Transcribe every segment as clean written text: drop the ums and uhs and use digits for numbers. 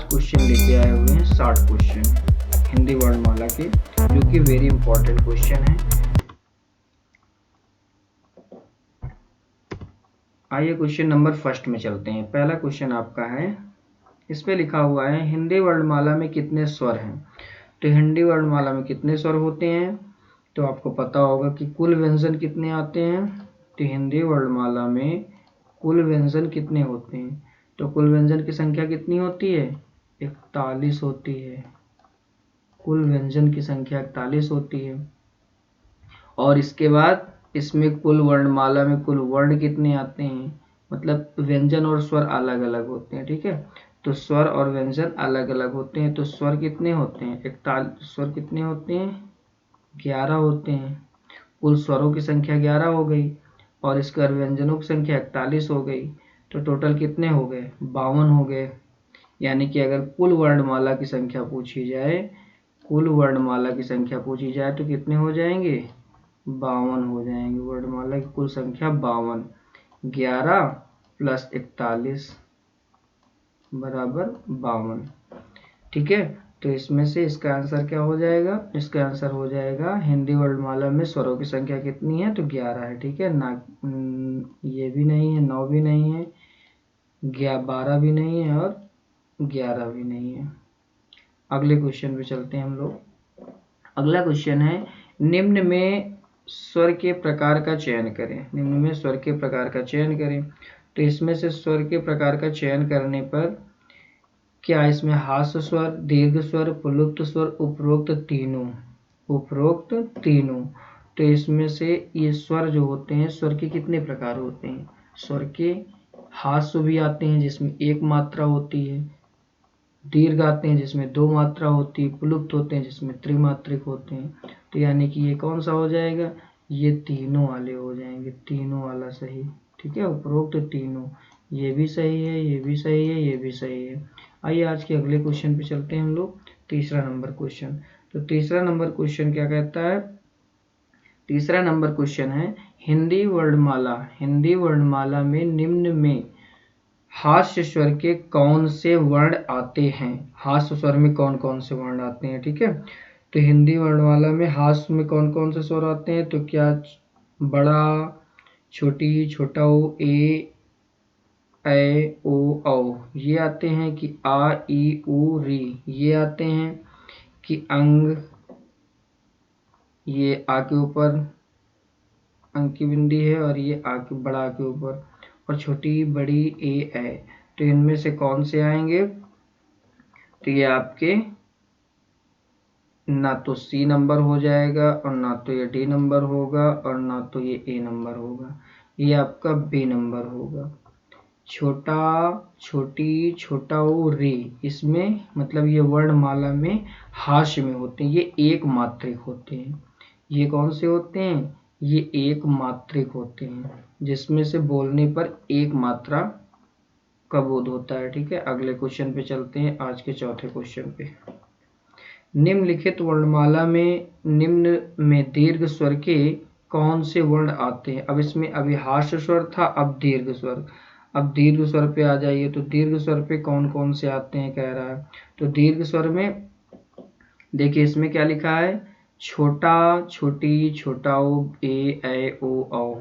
5 question लेके आए हुए हैं, 60 क्वेश्चन हिंदी वर्णमाला के, जो कि वेरी इंपॉर्टेंट क्वेश्चन है। आइए क्वेश्चन नंबर फर्स्ट में चलते हैं। पहला क्वेश्चन आपका है, इस पे लिखा हुआ है हिंदी वर्णमाला में कितने स्वर हैं। तो हिंदी वर्णमाला में कितने स्वर होते हैं, तो आपको पता होगा कि कुल व्यंजन कितने आते हैं। तो हिंदी वर्णमाला में कुल व्यंजन कितने होते हैं, तो कुल व्यंजन की संख्या कितनी होती है, 41 होती है। कुल व्यंजन की संख्या 41 होती है। और इसके बाद इसमें कुल वर्णमाला में कुल वर्ण कितने आते हैं, मतलब व्यंजन और स्वर अलग अलग होते हैं, ठीक है। तो स्वर और व्यंजन अलग अलग होते हैं। तो स्वर कितने होते हैं, 41 स्वर कितने होते हैं, 11 होते हैं। कुल स्वरों की संख्या 11 हो गई और इसके व्यंजनों की संख्या 41 हो गई। तो टोटल कितने हो गए, 52 हो गए। यानी कि अगर कुल वर्णमाला की संख्या पूछी जाए, कुल वर्णमाला की संख्या पूछी जाए तो कितने हो जाएंगे, 52 हो जाएंगे। वर्णमाला की कुल संख्या 52, 11 प्लस 41 बराबर 52, ठीक है। तो इसमें से इसका आंसर क्या हो जाएगा, इसका आंसर हो जाएगा हिंदी वर्णमाला में स्वरों की संख्या कितनी है, तो 11 है, ठीक है ना। ये भी नहीं है, 9 भी नहीं है, 12 भी नहीं है और 11 भी नहीं है। अगले क्वेश्चन पे चलते हैं हम लोग। अगला क्वेश्चन है, निम्न में स्वर के प्रकार का चयन करें। निम्न में स्वर के प्रकार का चयन करें। तो इसमें से स्वर के प्रकार का चयन करने पर क्या इसमें हास्य स्वर, दीर्घ स्वर, प्लुप्त स्वर, उपरोक्त तीनों, उपरोक्त तीनों। तो इसमें से ये स्वर जो होते हैं, स्वर के कितने प्रकार होते हैं, स्वर के हास्य भी आते हैं जिसमें एक मात्रा होती है, दीर्घ आते हैं जिसमें 2 मात्रा होती है, प्लुप्त होते हैं जिसमें त्रिमात्रिक होते हैं। तो यानी कि ये कौन सा हो जाएगा, ये तीनों वाले हो जाएंगे, तीनों वाला सही, ठीक है। उपरोक्त तीनों, ये भी सही है, ये भी सही है, ये भी सही है। आइए आज के अगले क्वेश्चन पे चलते हैं हम लोग। तीसरा नंबर क्वेश्चन। तो तीसरा नंबर क्वेश्चन क्या कहता है, तीसरा नंबर क्वेश्चन है, हिंदी वर्णमाला, हिंदी वर्णमाला में निम्न में हास्य स्वर के कौन से वर्ण आते हैं। हास्य स्वर में कौन कौन से वर्ण आते हैं, ठीक है। तो हिंदी वर्णमाला में हास्य में कौन कौन से स्वर आते हैं, तो क्या बड़ा, छोटी, छोटा ओ, ए ओ औ ये आते हैं, कि आ ई उ री ये आते हैं, कि अंग, ये आ के ऊपर अंक की बिंदी है और ये आ के बड़ा के ऊपर, और छोटी बड़ी ए। तो इनमें से कौन से आएंगे, तो ये आपके ना तो सी नंबर हो जाएगा और ना तो ये डी नंबर होगा और ना तो ये ए नंबर होगा, ये आपका बी नंबर होगा। छोटा, छोटी, छोटा ओ रे, इसमें मतलब ये वर्णमाला में हास्य में होते हैं, ये एक मात्रिक होते हैं। ये कौन से होते हैं, ये एक मात्रिक होते हैं, जिसमें से बोलने पर एक मात्रा का बोध होता है, ठीक है। अगले क्वेश्चन पे चलते हैं, आज के चौथे क्वेश्चन पे। निम्नलिखित वर्णमाला में निम्न में दीर्घ स्वर के कौन से वर्ण आते हैं। अब इसमें अभी हास्य स्वर था, अब दीर्घ स्वर। अब दीर्घ स्वर पे आ जाइए, तो दीर्घ स्वर पे कौन कौन से आते हैं कह रहा है। तो दीर्घ स्वर में देखिए इसमें क्या लिखा है, छोटा, छोटी, छोटा ओ, ए ओ औ,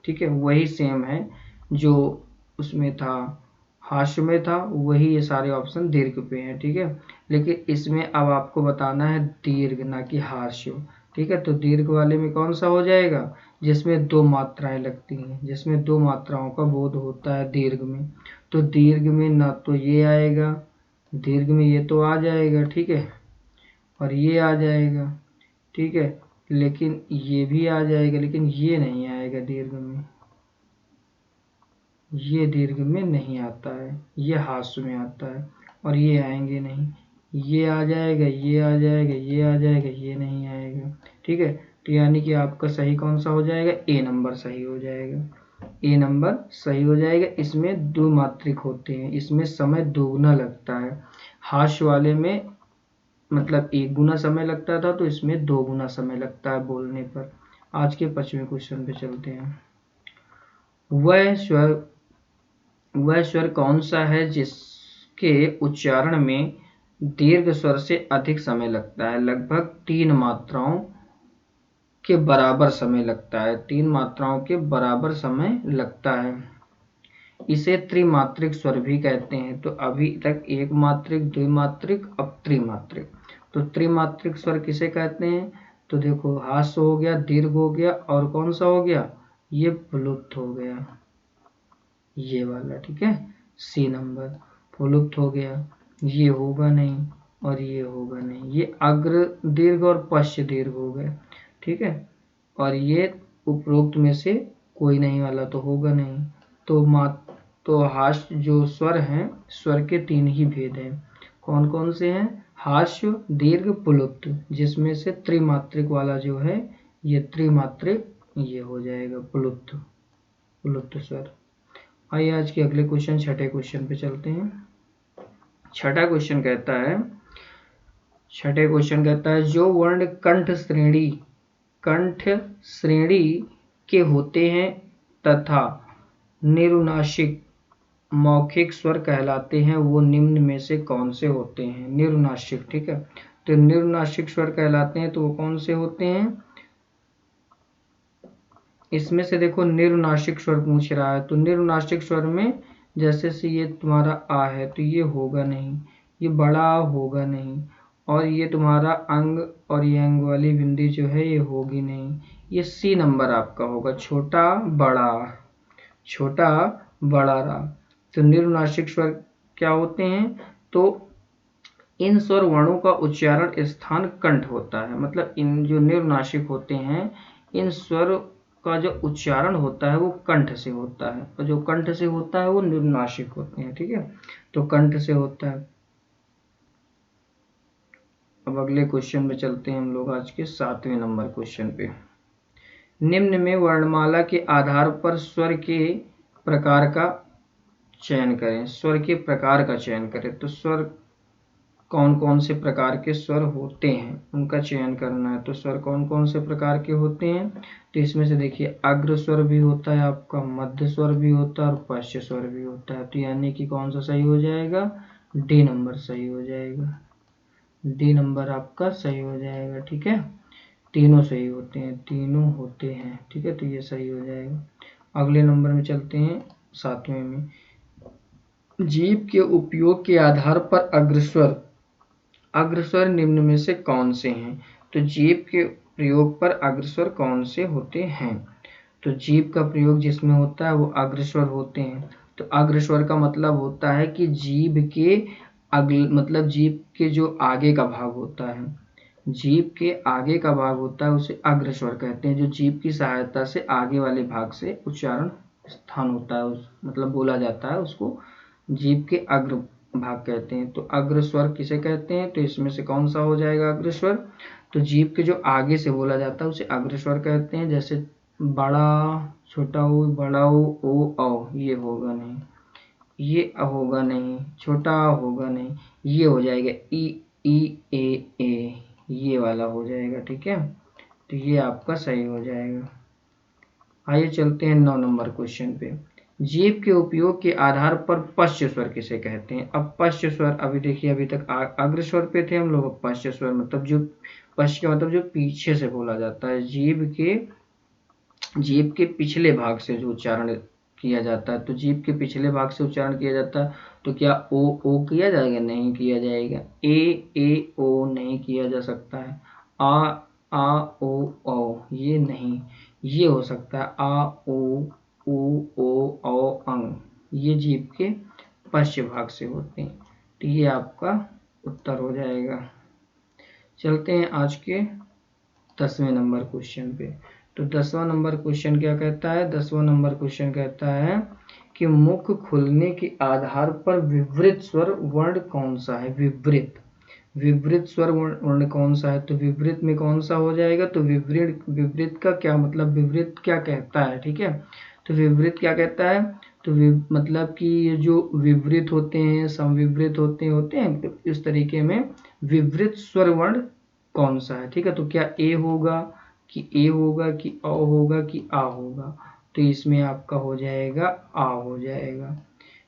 ठीक है। वही सेम है जो उसमें था, हास्य में था, वही ये सारे ऑप्शन दीर्घ पे हैं, ठीक है। लेकिन इसमें अब आपको बताना है दीर्घ, ना कि हास्य, ठीक है। तो दीर्घ वाले में कौन सा हो जाएगा, जिसमें 2 मात्राएं लगती हैं, जिसमें 2 मात्राओं का बोध होता है दीर्घ में। तो दीर्घ में ना तो ये आएगा, दीर्घ में ये तो आ जाएगा, ठीक है, और ये आ जाएगा, ठीक है, लेकिन ये भी आ जाएगा, लेकिन ये नहीं आएगा दीर्घ में, ये दीर्घ में नहीं आता है, ये हास्य में आता है, और ये आएंगे नहीं, ये आ जाएगा, ये आ जाएगा, ये आ जाएगा, ये नहीं आएगा, ठीक है। तो यानी कि आपका सही कौन सा हो जाएगा, ए नंबर सही हो जाएगा, ए नंबर सही हो जाएगा। इसमें 2 मात्रिक होते हैं, इसमें समय दोगुना लगता है। हास्य वाले में मतलब 1 गुना समय लगता था, तो इसमें 2 गुना समय लगता है बोलने पर। आज के 5वें क्वेश्चन पे चलते हैं। वह स्वर कौन सा है के उच्चारण में दीर्घ स्वर से अधिक समय लगता है, लगभग 3 मात्राओं के बराबर समय लगता है, 3 मात्राओं के बराबर समय लगता है। इसे त्रिमात्रिक स्वर भी कहते हैं। तो अभी तक एक मात्रिक, द्विमात्रिक, अब त्रिमात्रिक। तो त्रिमात्रिक स्वर किसे कहते हैं? तो देखो, हास्य हो गया, दीर्घ हो गया, और कौन सा हो गया? ये प्लुप्त हो गया, ये वाला, ठीक है, सी नंबर प्लुप्त हो गया। ये होगा नहीं और ये होगा नहीं, ये अग्र दीर्घ और पश्च दीर्घ हो गए, ठीक है। और ये उपरोक्त में से कोई नहीं वाला तो होगा नहीं। तो हास्य जो स्वर हैं, स्वर के 3 ही भेद हैं। कौन कौन से हैं? हास्य, दीर्घ, प्लुप्त, जिसमें से त्रिमात्रिक वाला जो है ये त्रिमात्रिक, ये हो जाएगा प्लुप्त स्वर। आइए आज के अगले क्वेश्चन, छठे क्वेश्चन पे चलते हैं। छठा क्वेश्चन कहता है जो वर्ण कंठ श्रेणी के होते हैं तथा निरुनासिक मौखिक स्वर कहलाते हैं, वो निम्न में से कौन से होते हैं? निरुनासिक, ठीक है। तो निरुनासिक स्वर कहलाते हैं तो वो कौन से होते हैं? इसमें से देखो, निरुनासिक स्वर पूछ रहा है, तो निरुनासिक स्वर में जैसे से ये तुम्हारा आ है तो ये होगा नहीं, ये बड़ा होगा नहीं, और ये तुम्हारा अंग और ये अंग वाली बिंदी जो है ये होगी नहीं। ये सी नंबर आपका होगा, छोटा बड़ा रा। तो निरुनासिक स्वर क्या होते हैं? तो इन स्वर वर्णों का उच्चारण स्थान कंठ होता है, मतलब इन जो निरुनासिक होते हैं, इन स्वर का जो उच्चारण होता है वो कंठ से होता है, और जो कंठ से होता है वो निरुनासिक होते हैं, ठीक है। तो कंठ से होता है। अब अगले क्वेश्चन में चलते हैं हम लोग आज के 7वें नंबर क्वेश्चन पे। निम्न में वर्णमाला के आधार पर स्वर के प्रकार का चयन करें। स्वर के प्रकार का चयन करें, तो स्वर कौन कौन से प्रकार के स्वर होते हैं उनका चयन करना है। तो स्वर कौन कौन से प्रकार के होते हैं? तो इसमें से देखिए, अग्र स्वर भी होता है आपका, मध्य स्वर भी होता है और पश्च स्वर भी होता है। तो यानी कि कौन सा सही हो जाएगा? डी नंबर सही हो जाएगा, डी नंबर आपका सही हो जाएगा, ठीक है। तीनों सही होते हैं, तीनों होते हैं, ठीक है, तो ये सही हो जाएगा। अगले नंबर में चलते हैं, 7वें में। जीभ के उपयोग के आधार पर अग्रस्वर निम्न में से कौन से हैं? तो जीभ के प्रयोग पर अग्रस्वर कौन से होते हैं? तो जीभ का प्रयोग जिसमें होता है वो अग्रस्वर होते हैं। तो अग्रस्वर का मतलब होता है कि जीभ के जो आगे का भाग होता है, जीभ के आगे का भाग होता है उसे अग्रस्वर कहते हैं। जो जीभ की सहायता से आगे वाले भाग से उच्चारण स्थान होता है, मतलब बोला जाता है, उसको जीभ के अग्र भाग कहते हैं। तो अग्रस्वर किसे कहते हैं? तो इसमें से कौन सा हो जाएगा अग्रस्वर? तो जीभ के जो आगे से बोला जाता है उसे अग्रस्वर कहते हैं। जैसे बड़ा, छोटा ओ, बड़ा ओ औ, ये होगा नहीं, ये होगा नहीं, छोटा होगा नहीं, ये हो जाएगा ई ए, ये वाला हो जाएगा, ठीक है। तो ये आपका सही हो जाएगा। आइए चलते हैं 9 नंबर क्वेश्चन पे। जीभ के उपयोग के आधार पर पश्च स्वर किसे कहते हैं? अब पश्च स्वर, अभी देखिए, अभी तक अग्र स्वर पे थे हम लोग, अब पश्च स्वर मतलब जो पश्च का मतलब जो पीछे से बोला जाता है, जीभ के पिछले भाग से जो उच्चारण किया जाता है। तो जीभ के पिछले भाग से उच्चारण किया जाता है, तो क्या ओ किया जाएगा? नहीं किया जाएगा। ए ओ नहीं किया जा सकता है। आ ओ ये नहीं, ये हो सकता है आ ओ औ अंग, ये जीभ के पश्च भाग से होते हैं। तो ये आपका उत्तर हो जाएगा। चलते हैं आज के 10वें नंबर क्वेश्चन पे। तो 10वां नंबर क्वेश्चन क्या कहता है? 10वां नंबर क्वेश्चन कहता है कि मुख खुलने के आधार पर विवृत स्वर वर्ण कौन सा है? विवृत स्वर वर्ण कौन सा है? तो विवृत में कौन सा हो जाएगा? तो विवृत का क्या मतलब, विवृत क्या कहता है, ठीक है। तो विवृत क्या कहता है? तो मतलब कि ये जो विवृत होते हैं, समविवृत होते हैं, तो इस तरीके में विवृत स्वर वर्ण कौन सा है, ठीक है। तो क्या ए होगा कि अ होगा कि आ होगा? तो इसमें आपका हो जाएगा आ हो जाएगा।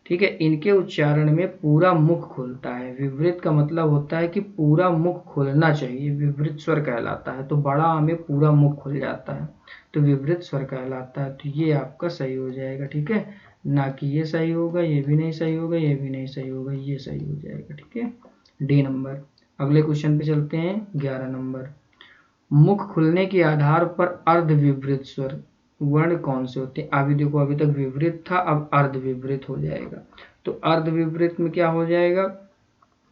ठीक है। इनके उच्चारण में पूरा मुख खुलता है। विवृत का मतलब होता है कि पूरा मुख खुलना चाहिए, विवृत स्वर कहलाता है। तो बड़ा आ में पूरा मुख खुल जाता है तो विवृत स्वर कहलाता है। तो ये आपका सही हो जाएगा, ठीक है। ना कि ये सही होगा, ये भी नहीं सही होगा, ये भी नहीं सही होगा, ये सही हो जाएगा, ठीक है। D number. अगले क्वेश्चन पे चलते हैं, 11 नंबर। मुख खुलने के आधार पर अर्ध विवृत स्वर वर्ण कौन से होते हैं? अभी देखो, अभी तक विवृत था, अब अर्ध विवृत हो जाएगा। तो अर्ध विवृत में क्या हो जाएगा?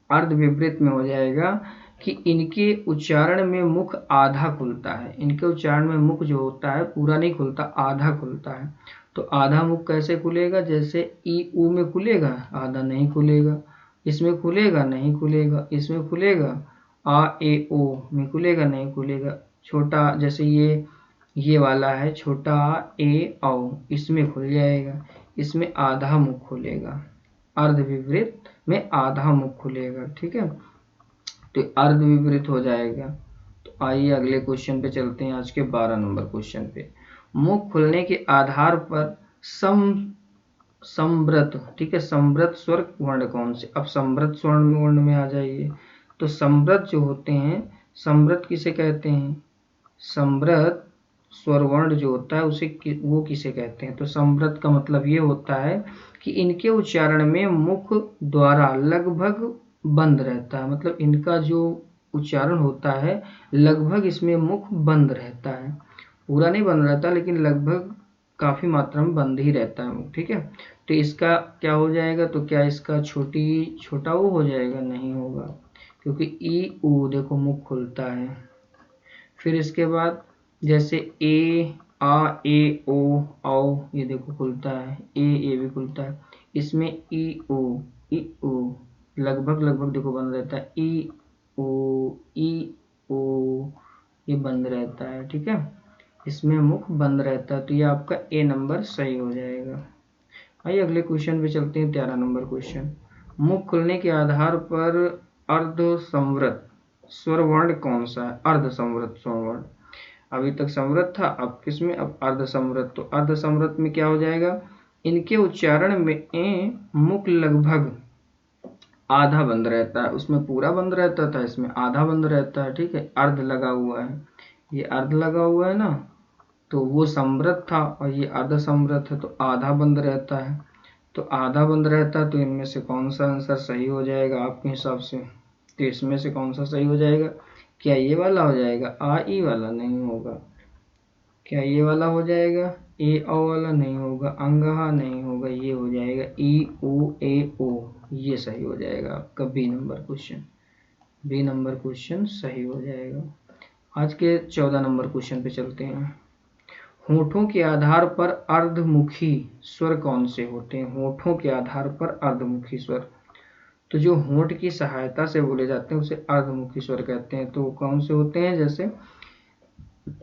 अर्ध विवृत में हो जाएगा कि इनके उच्चारण में मुख आधा खुलता है। इनके उच्चारण में मुख जो होता है पूरा नहीं खुलता, आधा खुलता है। तो आधा मुख कैसे खुलेगा? जैसे ई ऊ में खुलेगा, आधा नहीं खुलेगा। इसमें खुलेगा, नहीं खुलेगा। इसमें खुलेगा, आ ए ओ में खुलेगा, नहीं खुलेगा। छोटा जैसे ये वाला है, छोटा ए औ, इसमें खुल जाएगा। इसमें आधा मुख खुलेगा। अर्ध विवृत में आधा मुख खुलेगा, ठीक है। तो अर्ध विपरीत हो जाएगा। तो आइए अगले क्वेश्चन पे चलते हैं, आज के 12 नंबर क्वेश्चन पे। मुख खुलने के आधार पर संवृत, ठीक है, संवृत स्वर वर्ण कौन से? अब संवृत स्वर वर्ण में आ जाइए। तो संवृत जो होते हैं, संवृत किसे कहते हैं? संवृत स्वर वर्ण जो होता है उसे वो किसे कहते हैं? तो संवृत का मतलब ये होता है कि इनके उच्चारण में मुख द्वारा लगभग बंद रहता है। मतलब इनका जो उच्चारण होता है लगभग इसमें मुख बंद रहता है। पूरा नहीं बंद रहता, लेकिन लगभग काफी मात्रा में बंद ही रहता है मुख, ठीक है। तो इसका क्या हो जाएगा? तो क्या इसका छोटा वो हो जाएगा? नहीं होगा, क्योंकि ई ऊ देखो मुख खुलता है। फिर इसके बाद जैसे ए आ ए ओ औ, ये देखो खुलता है। ए भी खुलता है। इसमें ई ओ लगभग देखो बंद रहता है। ई ओ ये बंद रहता है, ठीक है। इसमें मुख बंद रहता है। तो ये आपका ए नंबर सही हो जाएगा। आइए अगले क्वेश्चन पे चलते हैं, 13 नंबर क्वेश्चन। मुख खुलने के आधार पर अर्ध संवृत स्वर वर्ण कौन सा है? अर्ध संवृत स्वर वर्ण। अभी तक संवृत था, अब किसमें? अब अर्ध संवृत। तो अर्ध संवृत में क्या हो जाएगा? इनके उच्चारण में मुख लगभग आधा बंद रहता है। उसमें पूरा बंद रहता था, इसमें आधा बंद रहता है, ठीक है। अर्ध लगा हुआ है, ये अर्ध लगा हुआ है ना, तो वो संवृत था और ये अर्ध संवृत है, तो आधा बंद रहता है। तो आधा बंद रहता है, तो इनमें से कौन सा आंसर सही हो जाएगा आपके हिसाब से? तो इसमें से कौन सा सही हो जाएगा? क्या ये वाला हो जाएगा? आ ई वाला? नहीं होगा। क्या ये वाला हो जाएगा? ए ओ वाला? नहीं होगा। अंगहा? नहीं होगा। ये हो जाएगा ई ओ ए ओ, ये सही हो जाएगा आपका B number question. B number question सही हो जाएगा। आज के 14 नंबर क्वेश्चन पे चलते हैं। होठों के आधार पर अर्धमुखी स्वर कौन से होते हैं? होठों के आधार पर अर्धमुखी स्वर, तो जो होंठ की सहायता से बोले जाते हैं उसे अर्धमुखी स्वर कहते हैं। तो कौन से होते हैं? जैसे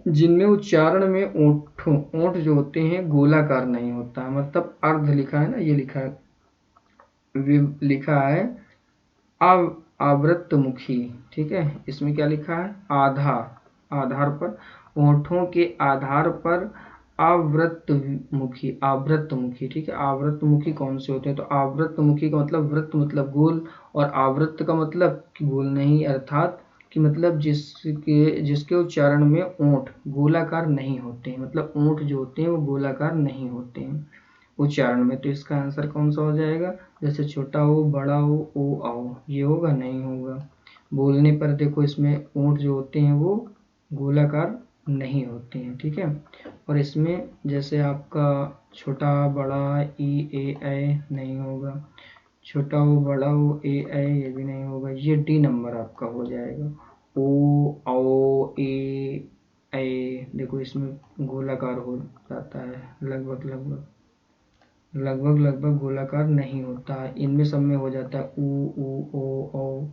जिनमें उच्चारण में ओंठ जो होते हैं गोलाकार नहीं होता है। मतलब अर्ध लिखा है ना, ये लिखा है आवृत्तमुखी, ठीक है। इसमें क्या लिखा है? आधार पर, ओंठों के आधार पर आवृत्तमुखी, ठीक है। आवृत्तमुखी कौन से होते हैं? तो आवृत्तमुखी का मतलब वृत्त मतलब गोल, और आवृत्त का मतलब कि गोल नहीं, अर्थात कि मतलब जिसके उच्चारण में ओंठ गोलाकार नहीं होते हैं। मतलब ओंठ जो होते हैं वो गोलाकार नहीं होते हैं उच्चारण में। तो इसका आंसर कौन सा हो जाएगा? जैसे छोटा हो, बड़ा हो, ओ आओ, ये होगा? नहीं होगा। बोलने पर देखो इसमें ओंठ जो होते हैं वो गोलाकार नहीं होते हैं, ठीक है। और इसमें जैसे आपका छोटा बड़ा ई ए ऐ नहीं होगा। छोटा हो, बड़ा हो, ए ऐ, ये भी नहीं होगा। ये डी नंबर आपका हो जाएगा। ओ औ ए ऐ देखो इसमें गोलाकार हो जाता है, लगभग गोलाकार नहीं होता है। इनमें सब में हो जाता है। ऊ ओ औ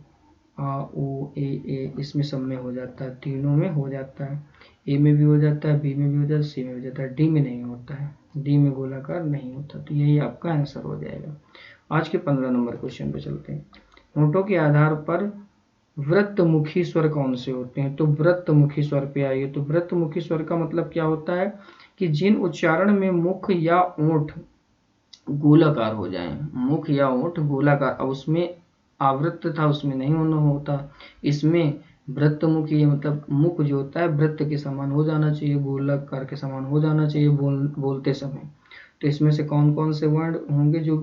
आ ऊ ए, इसमें सब में हो जाता है, तीनों में हो जाता है। ए में भी हो जाता है, बी में भी हो जाता है, सी में भी हो जाता है, डी में नहीं होता है। डी में गोलाकार नहीं होता। तो यही आपका आंसर हो जाएगा। आज के 15 नंबर क्वेश्चन पे चलते हैं। होठों के आधार पर वृत्तमुखी स्वर कौन से होते हैं? तो वृत्तमुखी स्वर पे आइए। तो वृत्तमुखी स्वर का मतलब क्या होता है कि जिन उच्चारण में मुख या ओंठ गोलाकार हो जाए, मुख या ओठ गोलाकार। अब उसमें आवृत्त था, उसमें नहीं होना होता, इसमें वृत्त मुख, ये मतलब मुख जो होता है वृत्त के समान हो जाना चाहिए, गोलाकार के समान हो जाना चाहिए बोलते समय। तो इसमें से कौन कौन से वर्ण होंगे जो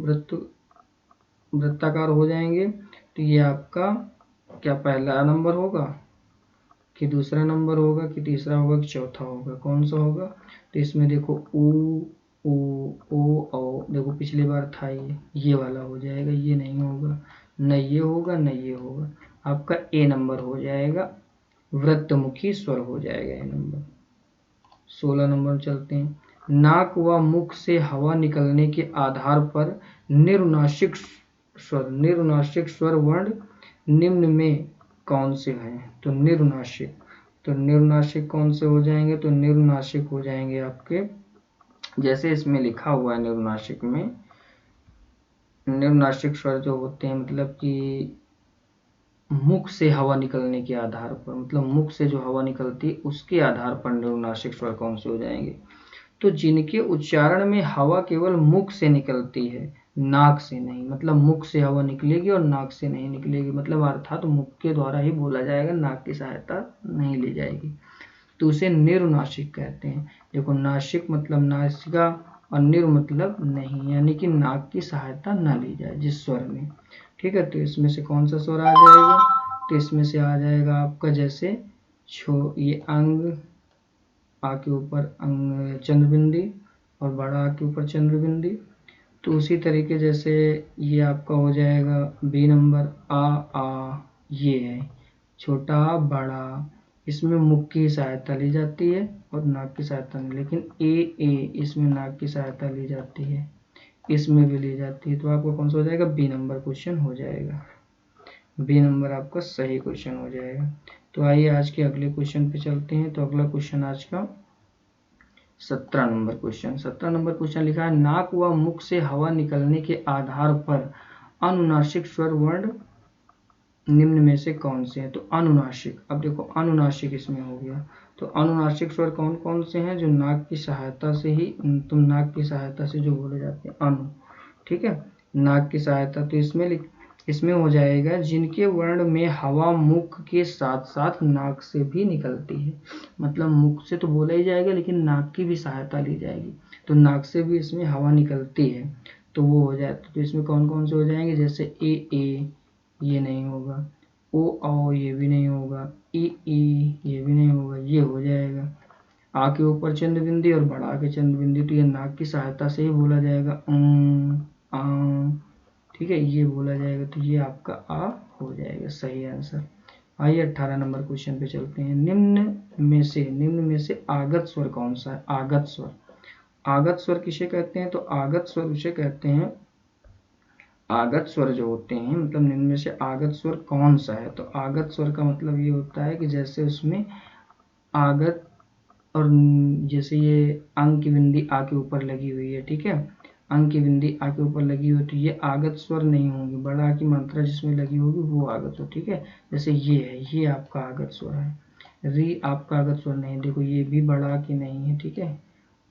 वृत्ताकार हो जाएंगे? तो ये आपका क्या पहला नंबर होगा कि दूसरा नंबर होगा कि तीसरा होगा कि चौथा होगा? कौन सा होगा? तो इसमें देखो ऊ ओ ओ देखो पिछली बार था ये वाला हो जाएगा, ये नहीं होगा, न ये होगा न ये होगा, आपका ए नंबर हो जाएगा, वृत्तमुखी स्वर हो जाएगा ए नंबर। 16 नंबर चलते हैं। नाक व मुख से हवा निकलने के आधार पर निरुनासिक स्वर वर्ण निम्न में कौन से हैं? तो निरुनासिक कौन से हो जाएंगे? तो निरुनासिक हो जाएंगे आपके, जैसे इसमें लिखा हुआ है निरुनासिक में, निरुनासिक स्वर जो होते हैं मतलब कि मुख से हवा निकलने के आधार पर, मतलब मुख से जो हवा निकलती है उसके आधार पर निरुनासिक स्वर कौन से हो जाएंगे? तो जिनके उच्चारण में हवा केवल मुख से निकलती है, नाक से नहीं, मतलब मुख से हवा निकलेगी और नाक से नहीं निकलेगी, मतलब अर्थात मुख के द्वारा ही बोला जाएगा, नाक की सहायता नहीं ली जाएगी, तो उसे निरुनासिक कहते हैं। देखो नासिक मतलब नासिका और निरु मतलब नहीं, यानी कि नाक की सहायता न ली जाए जिस स्वर में। ठीक है, तो इसमें से कौन सा स्वर आ जाएगा? तो इसमें से आ जाएगा आपका जैसे ये अंग आ के ऊपर अंग चंद्रबिंदी और बड़ा आ के ऊपर चंद्रबिंदी, तो उसी तरीके जैसे ये आपका हो जाएगा बी नंबर आ ये है छोटा बड़ा, इसमें मुख की सहायता ली जाती है और नाक की सहायता नहीं, लेकिन ए इसमें नाक की सहायता ली जाती है, इसमें भी ली जाती है, तो आपका कौन सा हो जाएगा? बी नंबर क्वेश्चन हो जाएगा, बी नंबर आपका सही क्वेश्चन हो जाएगा। तो आइए आज के अगले क्वेश्चन पे चलते हैं। तो अगला क्वेश्चन आज का 17 नंबर क्वेश्चन। 17 नंबर क्वेश्चन लिखा है नाक व मुख से हवा निकलने के आधार पर अनुनासिक स्वर वर्ण निम्न में से कौन से हैं? तो अनुनासिक, अब देखो अनुनासिक इसमें हो गया, तो अनुनासिक स्वर कौन कौन से हैं? जो नाक की सहायता से ही, तुम नाक की सहायता से जो बोले जाते हैं अनु, ठीक है, नाक की सहायता, तो इसमें हो जाएगा जिनके वर्ण में हवा मुख के साथ साथ नाक से भी निकलती है, मतलब मुख से तो बोला ही जाएगा लेकिन नाक की भी सहायता ली जाएगी, तो नाक से भी इसमें हवा निकलती है, तो वो हो जाए। तो इसमें कौन कौन से हो जाएंगे? जैसे ए ये नहीं होगा, ओ ये भी नहीं होगा, ई ये भी नहीं होगा, ये हो जाएगा। आ के ऊपर चंद्र बिंदी और बढ़ा के चंद्र बिंदी, तो ये नाक की सहायता से ही बोला जाएगा, ठीक है, ये बोला जाएगा, तो ये आपका आ हो जाएगा सही आंसर। आइए 18 नंबर क्वेश्चन पे चलते हैं। निम्न में से आगत स्वर कौन सा है? आगत स्वर किसे कहते हैं? तो आगत स्वर उसे कहते हैं, आगत स्वर जो होते हैं, मतलब निम्न में से आगत स्वर कौन सा है? तो आगत स्वर का मतलब ये होता है कि जैसे उसमें आगत, और जैसे ये अंग की बिंदी आ के ऊपर लगी हुई है, ठीक है, अंग की बिंदी आ के ऊपर लगी हुई, तो ये आगत स्वर नहीं होंगे, बड़ा आ की मात्रा जिसमें लगी होगी वो आगत स्वर, ठीक है, जैसे ये है, ये आपका आगत स्वर है, री आपका आगत स्वर नहीं, देखो ये भी बड़ा की नहीं है, ठीक है,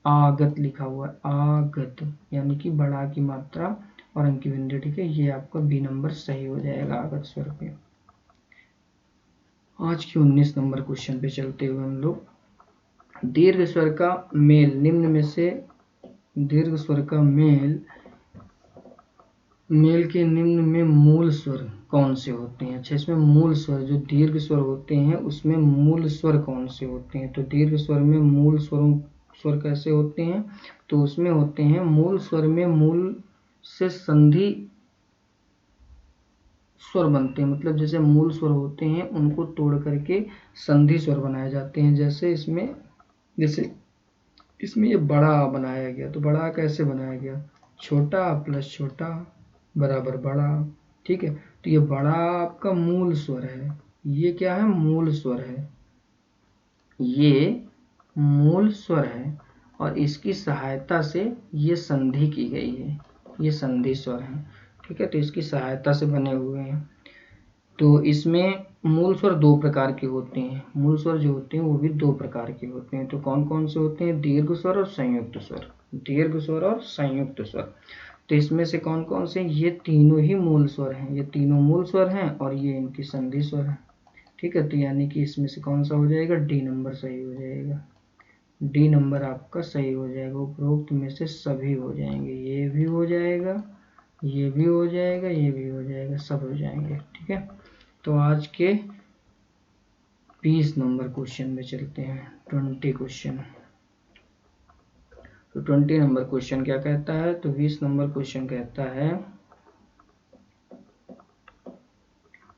आगत लिखा हुआ है, आगत यानी कि बड़ा की मात्रा और अंक की बिंदी, ठीक है, ये आपका बी नंबर सही हो जाएगा आगत स्वर पे। आज के 19 नंबर क्वेश्चन पे चलते हुए हम लोग, दीर्घ स्वर का मेल निम्न में से, दीर्घ स्वर का मेल के निम्न में मूल स्वर कौन से होते हैं? अच्छा, इसमें मूल स्वर जो दीर्घ स्वर होते हैं उसमें मूल स्वर कौन से होते हैं? तो दीर्घ स्वर में मूल स्वर कैसे होते हैं? तो उसमें होते हैं मूल स्वर में मूल से संधि स्वर बनते हैं, मतलब जैसे मूल स्वर होते हैं उनको तोड़ करके संधि स्वर बनाए जाते हैं, जैसे इसमें ये बड़ा बनाया गया, तो बड़ा कैसे बनाया गया? छोटा प्लस छोटा बराबर बड़ा, ठीक है, तो ये बड़ा आपका मूल स्वर है, ये क्या है? मूल स्वर है, ये मूल स्वर है, और इसकी सहायता से ये संधि की गई है, ये संधि स्वर है, ठीक है, तो इसकी सहायता से बने हुए हैं। तो इसमें मूल स्वर दो प्रकार के होते हैं, मूल स्वर जो होते हैं वो भी दो प्रकार के होते हैं, तो कौन कौन से होते हैं? दीर्घ स्वर और संयुक्त स्वर, दीर्घ स्वर और संयुक्त स्वर। तो इसमें से कौन कौन से? ये तीनों ही मूल स्वर हैं, ये तीनों मूल स्वर हैं और ये इनकी संधि स्वर है। ठीक है, तो यानी कि इसमें से कौन सा हो जाएगा? डी नंबर सही हो जाएगा। डी नंबर आपका सही हो जाएगा। उपरोक्त में से सभी हो जाएंगे, ये भी हो जाएगा, ये भी हो जाएगा, ये भी हो जाएगा, सब हो जाएंगे। ठीक है, तो आज के 20 नंबर क्वेश्चन में चलते हैं। 20 क्वेश्चन। तो 20 नंबर क्वेश्चन क्या कहता है? तो 20 नंबर क्वेश्चन कहता है,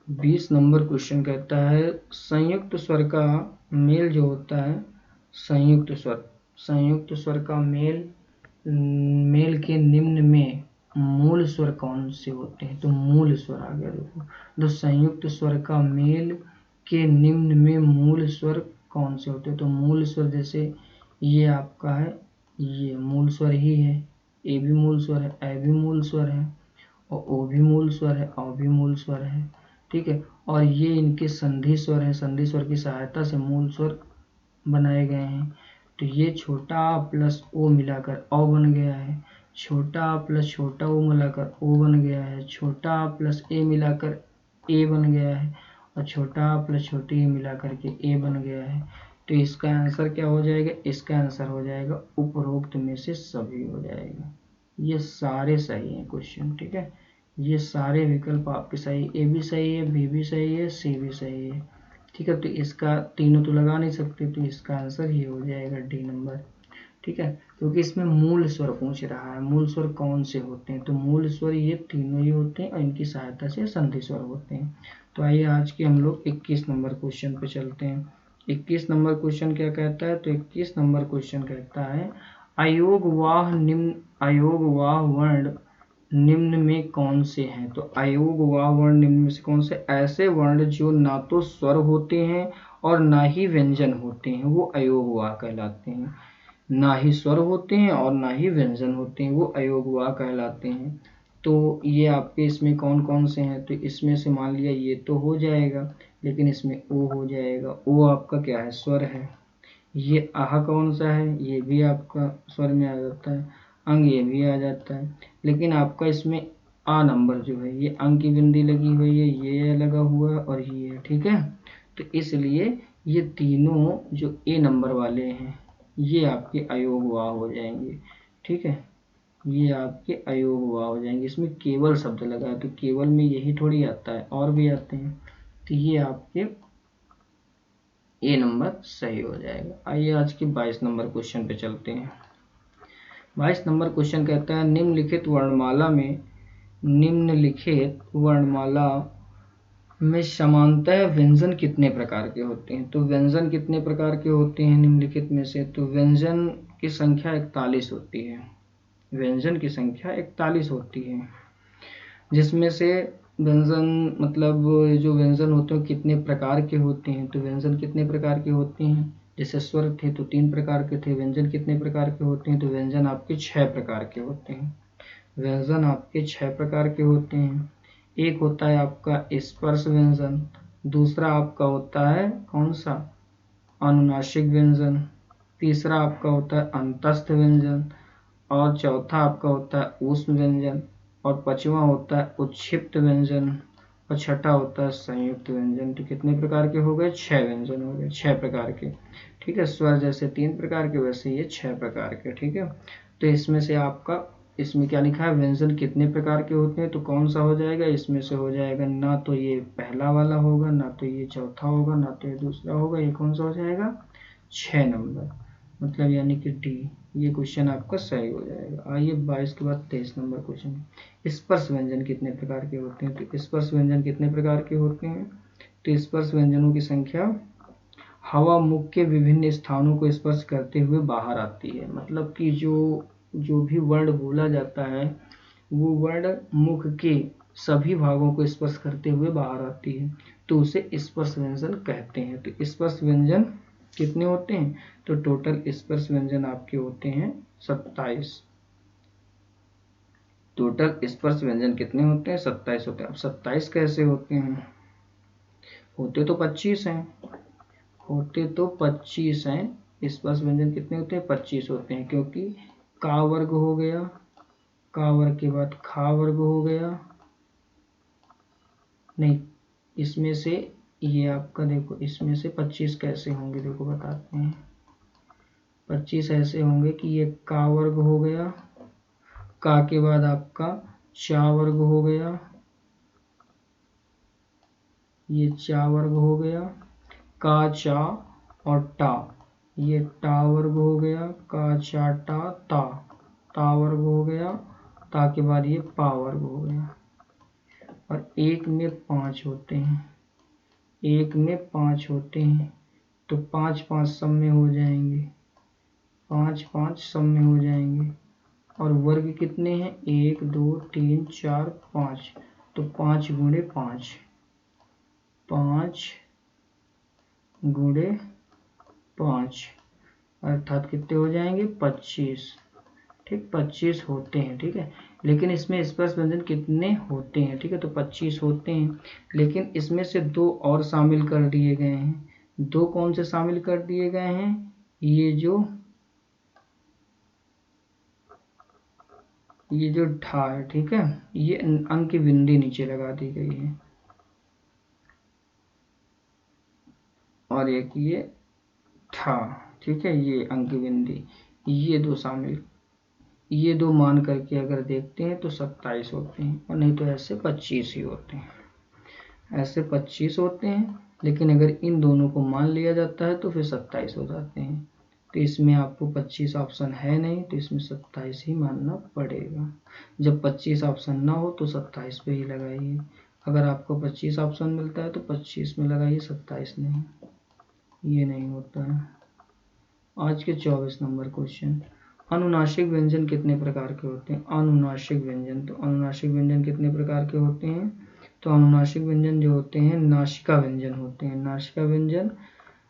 20 नंबर क्वेश्चन कहता है संयुक्त स्वर का मेल जो होता है, संयुक्त स्वर का मेल के निम्न में मूल स्वर कौन से होते हैं? तो मूल स्वर आ गया। देखो, तो संयुक्त स्वर का मेल के निम्न में मूल स्वर कौन से होते हैं? तो मूल स्वर जैसे ये आपका है, ये मूल स्वर ही है, ए भी मूल स्वर है, ए भी मूल स्वर है, और ओ भी मूल स्वर है, औ भी मूल स्वर है। ठीक है, और ये इनके संधि स्वर है, संधि स्वर की सहायता से मूल स्वर बनाए गए हैं। तो ये छोटा आ प्लस ओ मिलाकर औ बन गया है, छोटा आ प्लस छोटा ओ मिलाकर ओ बन गया है, छोटा आ प्लस ए मिलाकर ए बन गया है, और छोटा आ प्लस छोटी ए मिलाकर के ए बन गया है। तो इसका आंसर क्या हो जाएगा? इसका आंसर हो जाएगा उपरोक्त में से सभी हो जाएगा। ये सारे सही हैं क्वेश्चन। ठीक है, ये सारे विकल्प आपके सही, ए भी सही है, बी भी सही है, सी भी सही है। ठीक है, तो इसका तीनों तो लगा नहीं सकते, तो इसका आंसर ये हो जाएगा डी नंबर। ठीक है, क्योंकि इसमें मूल स्वर पूछ रहा है, मूल स्वर कौन से होते हैं? तो मूल स्वर ये तीनों ही होते हैं और इनकी सहायता से संधि स्वर होते हैं। तो आइए आज के हम लोग 21 नंबर क्वेश्चन पे चलते हैं। 21 नंबर क्वेश्चन क्या कहता है? तो 21 नंबर क्वेश्चन कहता है अयोगवाह वर्ण निम्न में कौन से हैं? तो अयोगवाह वर्ण निम्न में से कौन से? ऐसे वर्ण जो ना तो स्वर होते हैं और ना ही व्यंजन होते हैं, वो अयोगवाह कहलाते हैं। ना ही स्वर होते हैं और ना ही व्यंजन होते हैं, वो अयोगवाह कहलाते हैं। तो ये आपके इसमें कौन कौन से हैं? तो इसमें से मान लिया ये तो हो जाएगा, लेकिन इसमें ओ हो जाएगा। ओ आपका क्या है? स्वर है। ये आह कौन सा है? ये भी आपका स्वर में आ जाता है। अंग ये भी आ जाता है, लेकिन आपका इसमें आ नंबर जो है, ये अंग की बिंदी लगी हुई है, ये लगा हुआ है और ये है। ठीक है, तो इसलिए ये तीनों जो ए नंबर वाले हैं ये आपके अयोगवाह हो जाएंगे। ठीक है, ये आपके अयोगवाह हो जाएंगे। इसमें केवल शब्द लगा है, तो केवल में यही थोड़ी आता है, और भी आते हैं। तो ये आपके ए नंबर सही हो जाएगा। आइए आज के 22 नंबर क्वेश्चन पे चलते हैं। 22 नंबर क्वेश्चन कहता है निम्नलिखित वर्णमाला में समानतः व्यंजन कितने प्रकार के होते हैं? तो व्यंजन कितने प्रकार के होते हैं निम्नलिखित में से? तो व्यंजन की संख्या 41 होती है। व्यंजन की संख्या 41 होती है, जिसमें से व्यंजन मतलब जो व्यंजन होते हैं कितने प्रकार के होते हैं? तो व्यंजन कितने प्रकार के होते हैं? जैसे स्वर थे तो 3 प्रकार के थे। व्यंजन कितने प्रकार के होते हैं? तो व्यंजन आपके 6 प्रकार के होते हैं। व्यंजन आपके 6 प्रकार के होते हैं। एक होता है आपका स्पर्श व्यंजन, दूसरा आपका होता है कौन सा? अनुनासिक व्यंजन, तीसरा आपका होता है अंतस्थ व्यंजन, और चौथा आपका होता है ऊष्म व्यंजन, और पांचवा होता है उत्क्षिप्त व्यंजन, और छठा होता है संयुक्त व्यंजन। तो कितने प्रकार के हो गए? 6 व्यंजन हो गए, 6 प्रकार के। ठीक है, स्वर जैसे 3 प्रकार के वैसे ये 6 प्रकार के। ठीक है, तो इसमें से आपका इसमें क्या लिखा है? व्यंजन कितने प्रकार के होते हैं, तो कौन सा हो जाएगा? इसमें से हो जाएगा ना तो ये पहला वाला होगा, ना तो ये चौथा होगा, ना तो ये दूसरा होगा। ये कौन सा हो जाएगा? 6 नंबर, मतलब यानी कि डी। ये क्वेश्चन आपका सही हो जाएगा। आइए 22 के बाद 23 नंबर क्वेश्चन। स्पर्श व्यंजन कितने प्रकार के होते हैं? तो स्पर्श व्यंजन कितने प्रकार के होते हैं? तो स्पर्श व्यंजनों की संख्या हवा मुख के विभिन्न स्थानों को स्पर्श करते हुए बाहर आती है। मतलब कि जो भी वर्ण बोला जाता है वो वर्ण मुख के सभी भागों को स्पर्श करते हुए बाहर आती है, तो उसे स्पर्श व्यंजन कहते हैं। तो स्पर्श व्यंजन कितने होते हैं? तो टोटल स्पर्श व्यंजन आपके होते हैं 27। टोटल स्पर्श व्यंजन कितने होते हैं? 27 होते हैं। अब 27 कैसे होते हैं? होते तो 25 हैं, होते तो 25 हैं। स्पर्श व्यंजन कितने होते हैं? 25 होते हैं, क्योंकि का वर्ग हो गया, का वर्ग के बाद खा वर्ग हो गया, नहीं इसमें से ये आपका देखो इसमें से 25 कैसे होंगे, देखो बताते हैं। 25 ऐसे होंगे कि ये का वर्ग हो गया, का के बाद आपका चा वर्ग हो गया, ये चा वर्ग हो गया, का चा और टा, ये टा वर्ग हो गया, का चा टा ता, ता वर्ग हो गया, ता के बाद ये पा वर्ग हो गया। और एक में 5 होते हैं, एक में 5 होते हैं, तो 5 5 सब में हो जाएंगे, 5 5 सब में हो जाएंगे। और वर्ग कितने हैं, 1 2 3 4 5, तो 5 गुणे 5, 5 गुणे 5 अर्थात कितने हो जाएंगे, 25। ठीक, 25 होते हैं। ठीक है, लेकिन इसमें स्पर्श व्यंजन कितने होते हैं, ठीक है, तो 25 होते हैं, लेकिन इसमें से 2 और शामिल कर दिए गए हैं। 2 कौन से शामिल कर दिए गए हैं, ये जो ढा है, ठीक है, ये अंक की बिंदी नीचे लगा दी गई है, और एक ये ठा, ठीक है, ये अंक की बिंदी, ये 2 शामिल, ये 2 मान करके अगर देखते हैं तो 27 होते हैं, और नहीं तो ऐसे 25 ही होते हैं, ऐसे 25 होते हैं। लेकिन अगर इन दोनों को मान लिया जाता है तो फिर 27 हो जाते हैं। तो इसमें आपको 25 ऑप्शन है नहीं, तो इसमें 27 ही मानना पड़ेगा। जब 25 ऑप्शन ना हो तो 27 पे ही लगाइए। अगर आपको 25 ऑप्शन मिलता है तो 25 में लगाइए, 27 नहीं, ये नहीं होता है। आज के 24 नंबर क्वेश्चन, अनुनासिक व्यंजन कितने प्रकार के होते हैं। अनुनासिक व्यंजन, तो अनुनासिक व्यंजन कितने प्रकार के होते हैं, तो अनुनासिक व्यंजन जो होते हैं नासिका व्यंजन होते हैं, नासिका व्यंजन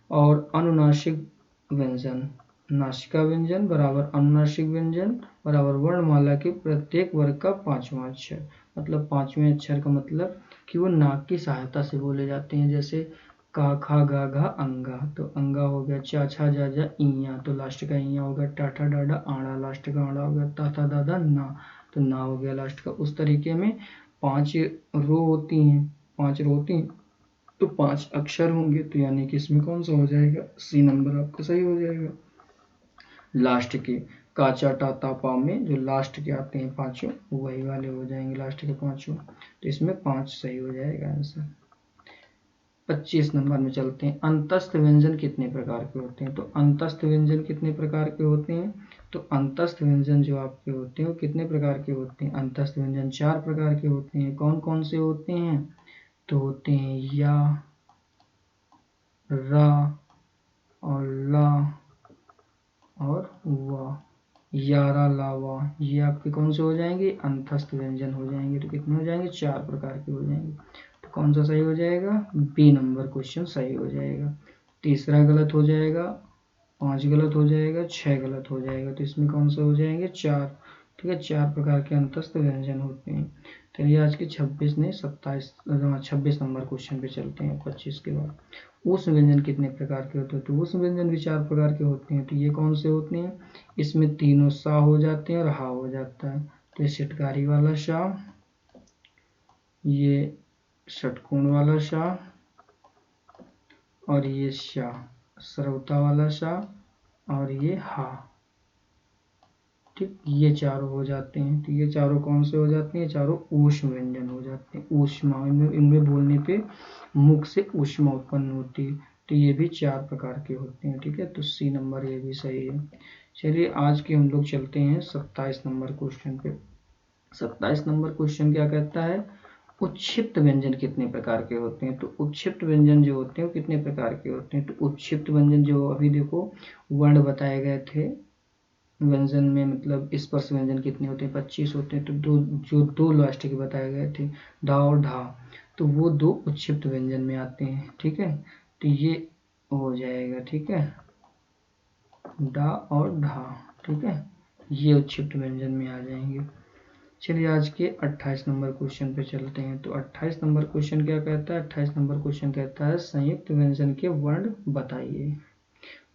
और अनुनासिक व्यंजन। नासिका व्यंजन बराबर अनुनासिक व्यंजन बराबर वर्णमाला के प्रत्येक वर्ग का 5वां अक्षर, मतलब 5वें अक्षर का मतलब कि वो नाक की सहायता से बोले जाते हैं। जैसे का खा गा घा अंगा, तो अंगा हो गया, चा छा जा जा इया, तो लास्ट का इया हो गया, टाठा डाडा आड़ा, लास्ट का आड़ा हो गया, ताता दादा ना, तो ना हो गया लास्ट का। उस तरीके में 5 रो होती हैं, 5 रो होती हैं तो 5 अक्षर होंगे, तो यानी कि इसमें कौन सा हो जाएगा, सी नंबर आपका सही हो जाएगा। लास्ट के काचा टाता पा में जो लास्ट के आते हैं 5 वही वाले हो जाएंगे, लास्ट के 5, तो इसमें 5 सही हो जाएगा आंसर। 25 नंबर में चलते हैं, अंतस्थ व्यंजन कितने प्रकार के होते हैं। तो अंतस्थ व्यंजन कितने प्रकार के होते हैं, तो अंतस्थ व्यंजन जो आपके होते हैं वो कितने प्रकार के होते हैं। अंतस्थ व्यंजन 4 प्रकार के होते हैं। कौन कौन से होते हैं, तो होते हैं या, रा और ला और वा, यारा लावा, ये आपके कौन से हो जाएंगे, अंतस्थ व्यंजन हो जाएंगे। तो कितने हो जाएंगे, 4 प्रकार के हो जाएंगे। तो कौन सा सही हो जाएगा, बी नंबर क्वेश्चन सही हो जाएगा। तीसरा गलत हो जाएगा, 5 गलत हो जाएगा, 6 गलत हो जाएगा, तो इसमें कौन सा हो जाएंगे, 4। ठीक है, 4 प्रकार के अंतस्थ व्यंजन होते हैं। चलिए आज के 26 नंबर क्वेश्चन पे चलते हैं, 25 के बाद। उष्ण व्यंजन कितने प्रकार के होते हैं, तो उष्ण व्यंजन भी 4 प्रकार के होते हैं। तो ये कौन से होते हैं, इसमें तीनों सा हो जाते हैं और हा हो जाता है। तो ये षटकारी वाला शा, ये षटकोण वाला शा, और ये शा, सरवता वाला शा, और ये हा। ठीक, ये चारों हो जाते हैं। तो ये चारों कौन से हो जाते हैं, चारों ऊष्म व्यंजन हो जाते हैं। ऊष्मा, इनमें बोलने पे मुख से ऊष्मा उत्पन्न होती है। तो ये भी 4 प्रकार के होते हैं। ठीक है, तो सी नंबर ये भी सही है। चलिए आज के हम लोग चलते हैं 27 नंबर क्वेश्चन पे। 27 नंबर क्वेश्चन क्या कहता है, उत्क्षिप्त व्यंजन कितने प्रकार के होते हैं। तो उत्क्षिप्त व्यंजन जो होते हैं वो कितने प्रकार के होते हैं। तो उत्क्षिप्त व्यंजन जो अभी देखो वर्ण बताए गए थे व्यंजन में, मतलब स्पर्श व्यंजन कितने होते हैं, 25 होते हैं। तो दो लास्ट के बताए गए थे, ढा और ढा, तो वो 2 उत्क्षिप्त व्यंजन में आते हैं। ठीक है, तो ये हो जाएगा, ठीक है, डा और ढा। ठीक है, ये उत्क्षिप्त व्यंजन में आ जाएंगे। चलिए आज के 28 नंबर क्वेश्चन पे चलते हैं। तो 28 नंबर क्वेश्चन क्या कहता है, 28 नंबर क्वेश्चन कहता है संयुक्त व्यंजन के वर्ण बताइए।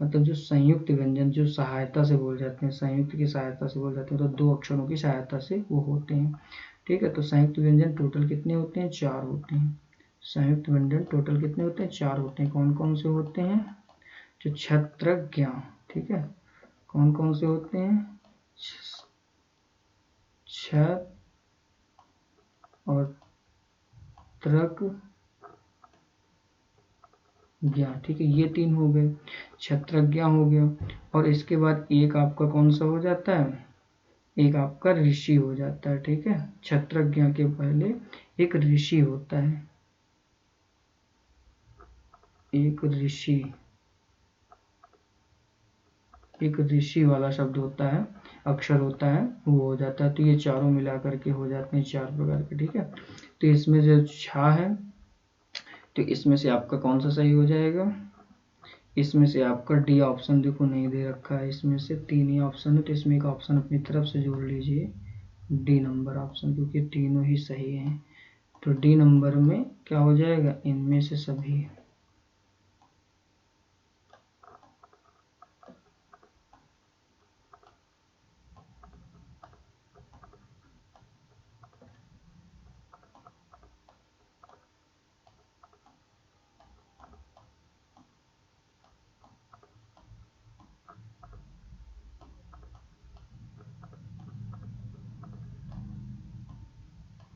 मतलब जो संयुक्त व्यंजन जो सहायता से बोल जाते हैं, संयुक्त की सहायता से बोल जाते हैं, तो 2 अक्षरों की सहायता से वो होते हैं। ठीक है, तो संयुक्त व्यंजन टोटल कितने होते हैं? 4 होते हैं। संयुक्त व्यंजन टोटल कितने होते हैं? 4 होते हैं। कौन कौन से होते हैं? जो छत्रज्ञ, ठीक है, कौन कौन से होते हैं? छ और त्रक ज्ञा, ठीक है, ये 3 हो गए, छत्रज्ञ हो गया। और इसके बाद एक आपका कौन सा हो जाता है? एक आपका ऋषि हो जाता है। ठीक है, छत्रज्ञ के पहले एक ऋषि होता है, एक ऋषि, एक ऋषि वाला शब्द होता है, अक्षर होता है, वो हो जाता है। तो ये चारों मिला करके हो जाते हैं 4 प्रकार के। ठीक है, तो इसमें जो छा है, तो इसमें से आपका कौन सा सही हो जाएगा? इसमें से आपका डी ऑप्शन देखो नहीं दे रखा है, इसमें से 3 ही ऑप्शन है, तो इसमें एक ऑप्शन अपनी तरफ से जोड़ लीजिए, डी नंबर ऑप्शन, क्योंकि तीनों ही सही हैं। तो डी नंबर में क्या हो जाएगा? इनमें से सभी।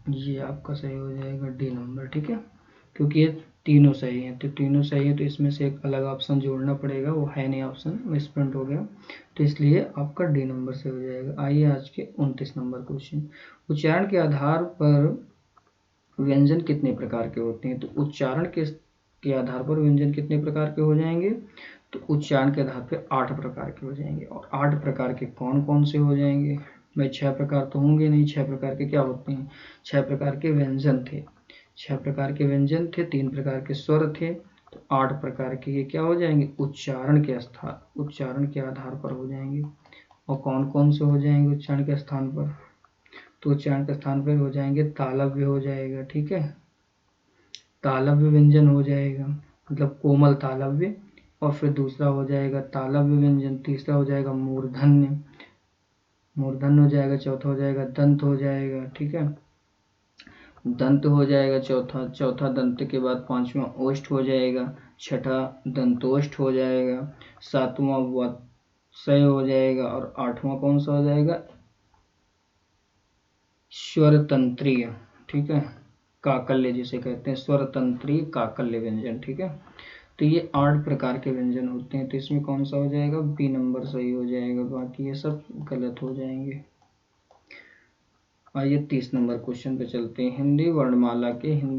ये आपका सही हो जाएगा डी नंबर। ठीक है, क्योंकि ये तीनों सही हैं, तो तीनों सही है, तो इसमें से एक अलग ऑप्शन जोड़ना पड़ेगा, वो है नहीं ऑप्शन, मिसप्रिंट हो गया, तो इसलिए आपका डी नंबर से हो जाएगा। आइए आज के 29 नंबर क्वेश्चन। उच्चारण के आधार पर व्यंजन कितने प्रकार के होते हैं? तो उच्चारण के आधार पर व्यंजन कितने प्रकार के हो जाएंगे? तो उच्चारण के आधार पर 8 प्रकार के हो जाएंगे। और 8 प्रकार के कौन कौन से हो जाएंगे? भाई 6 प्रकार तो होंगे नहीं, 6 प्रकार के क्या होते हैं? 6 प्रकार के व्यंजन थे, 6 प्रकार के व्यंजन थे, 3 प्रकार के स्वर थे, तो 8 प्रकार के ये क्या हो जाएंगे? उच्चारण के आधार पर हो जाएंगे। और कौन कौन से हो जाएंगे उच्चारण के स्थान पर? तो उच्चारण के स्थान पर हो जाएंगे, तालव्य हो जाएगा, ठीक है, तालव्य व्यंजन हो जाएगा, मतलब कोमल तालव्य। और फिर दूसरा हो जाएगा तालव्य व्यंजन, तीसरा हो जाएगा मूर्धन्य, मूर्धन्य हो जाएगा, चौथा हो जाएगा दंत हो जाएगा, ठीक है, दंत हो जाएगा चौथा, चौथा दंत के बाद 5वां ओष्ठ हो जाएगा, छठा दंतोष्ठ हो जाएगा, 7वां वत्सय हो जाएगा, और 8वां कौन सा हो जाएगा? स्वरतंत्रीय, ठीक है, काकल्य जिसे कहते हैं, स्वरतंत्रीय काकल्य व्यंजन। ठीक है, तो ये 8 प्रकार के व्यंजन होते हैं, तो इसमें कौन सा हो जाएगा? बी नंबर सही हो जाएगा, बाकी ये सब गलत हो जाएंगे। आइए 30 नंबर क्वेश्चन पे चलते हैं। हिंदी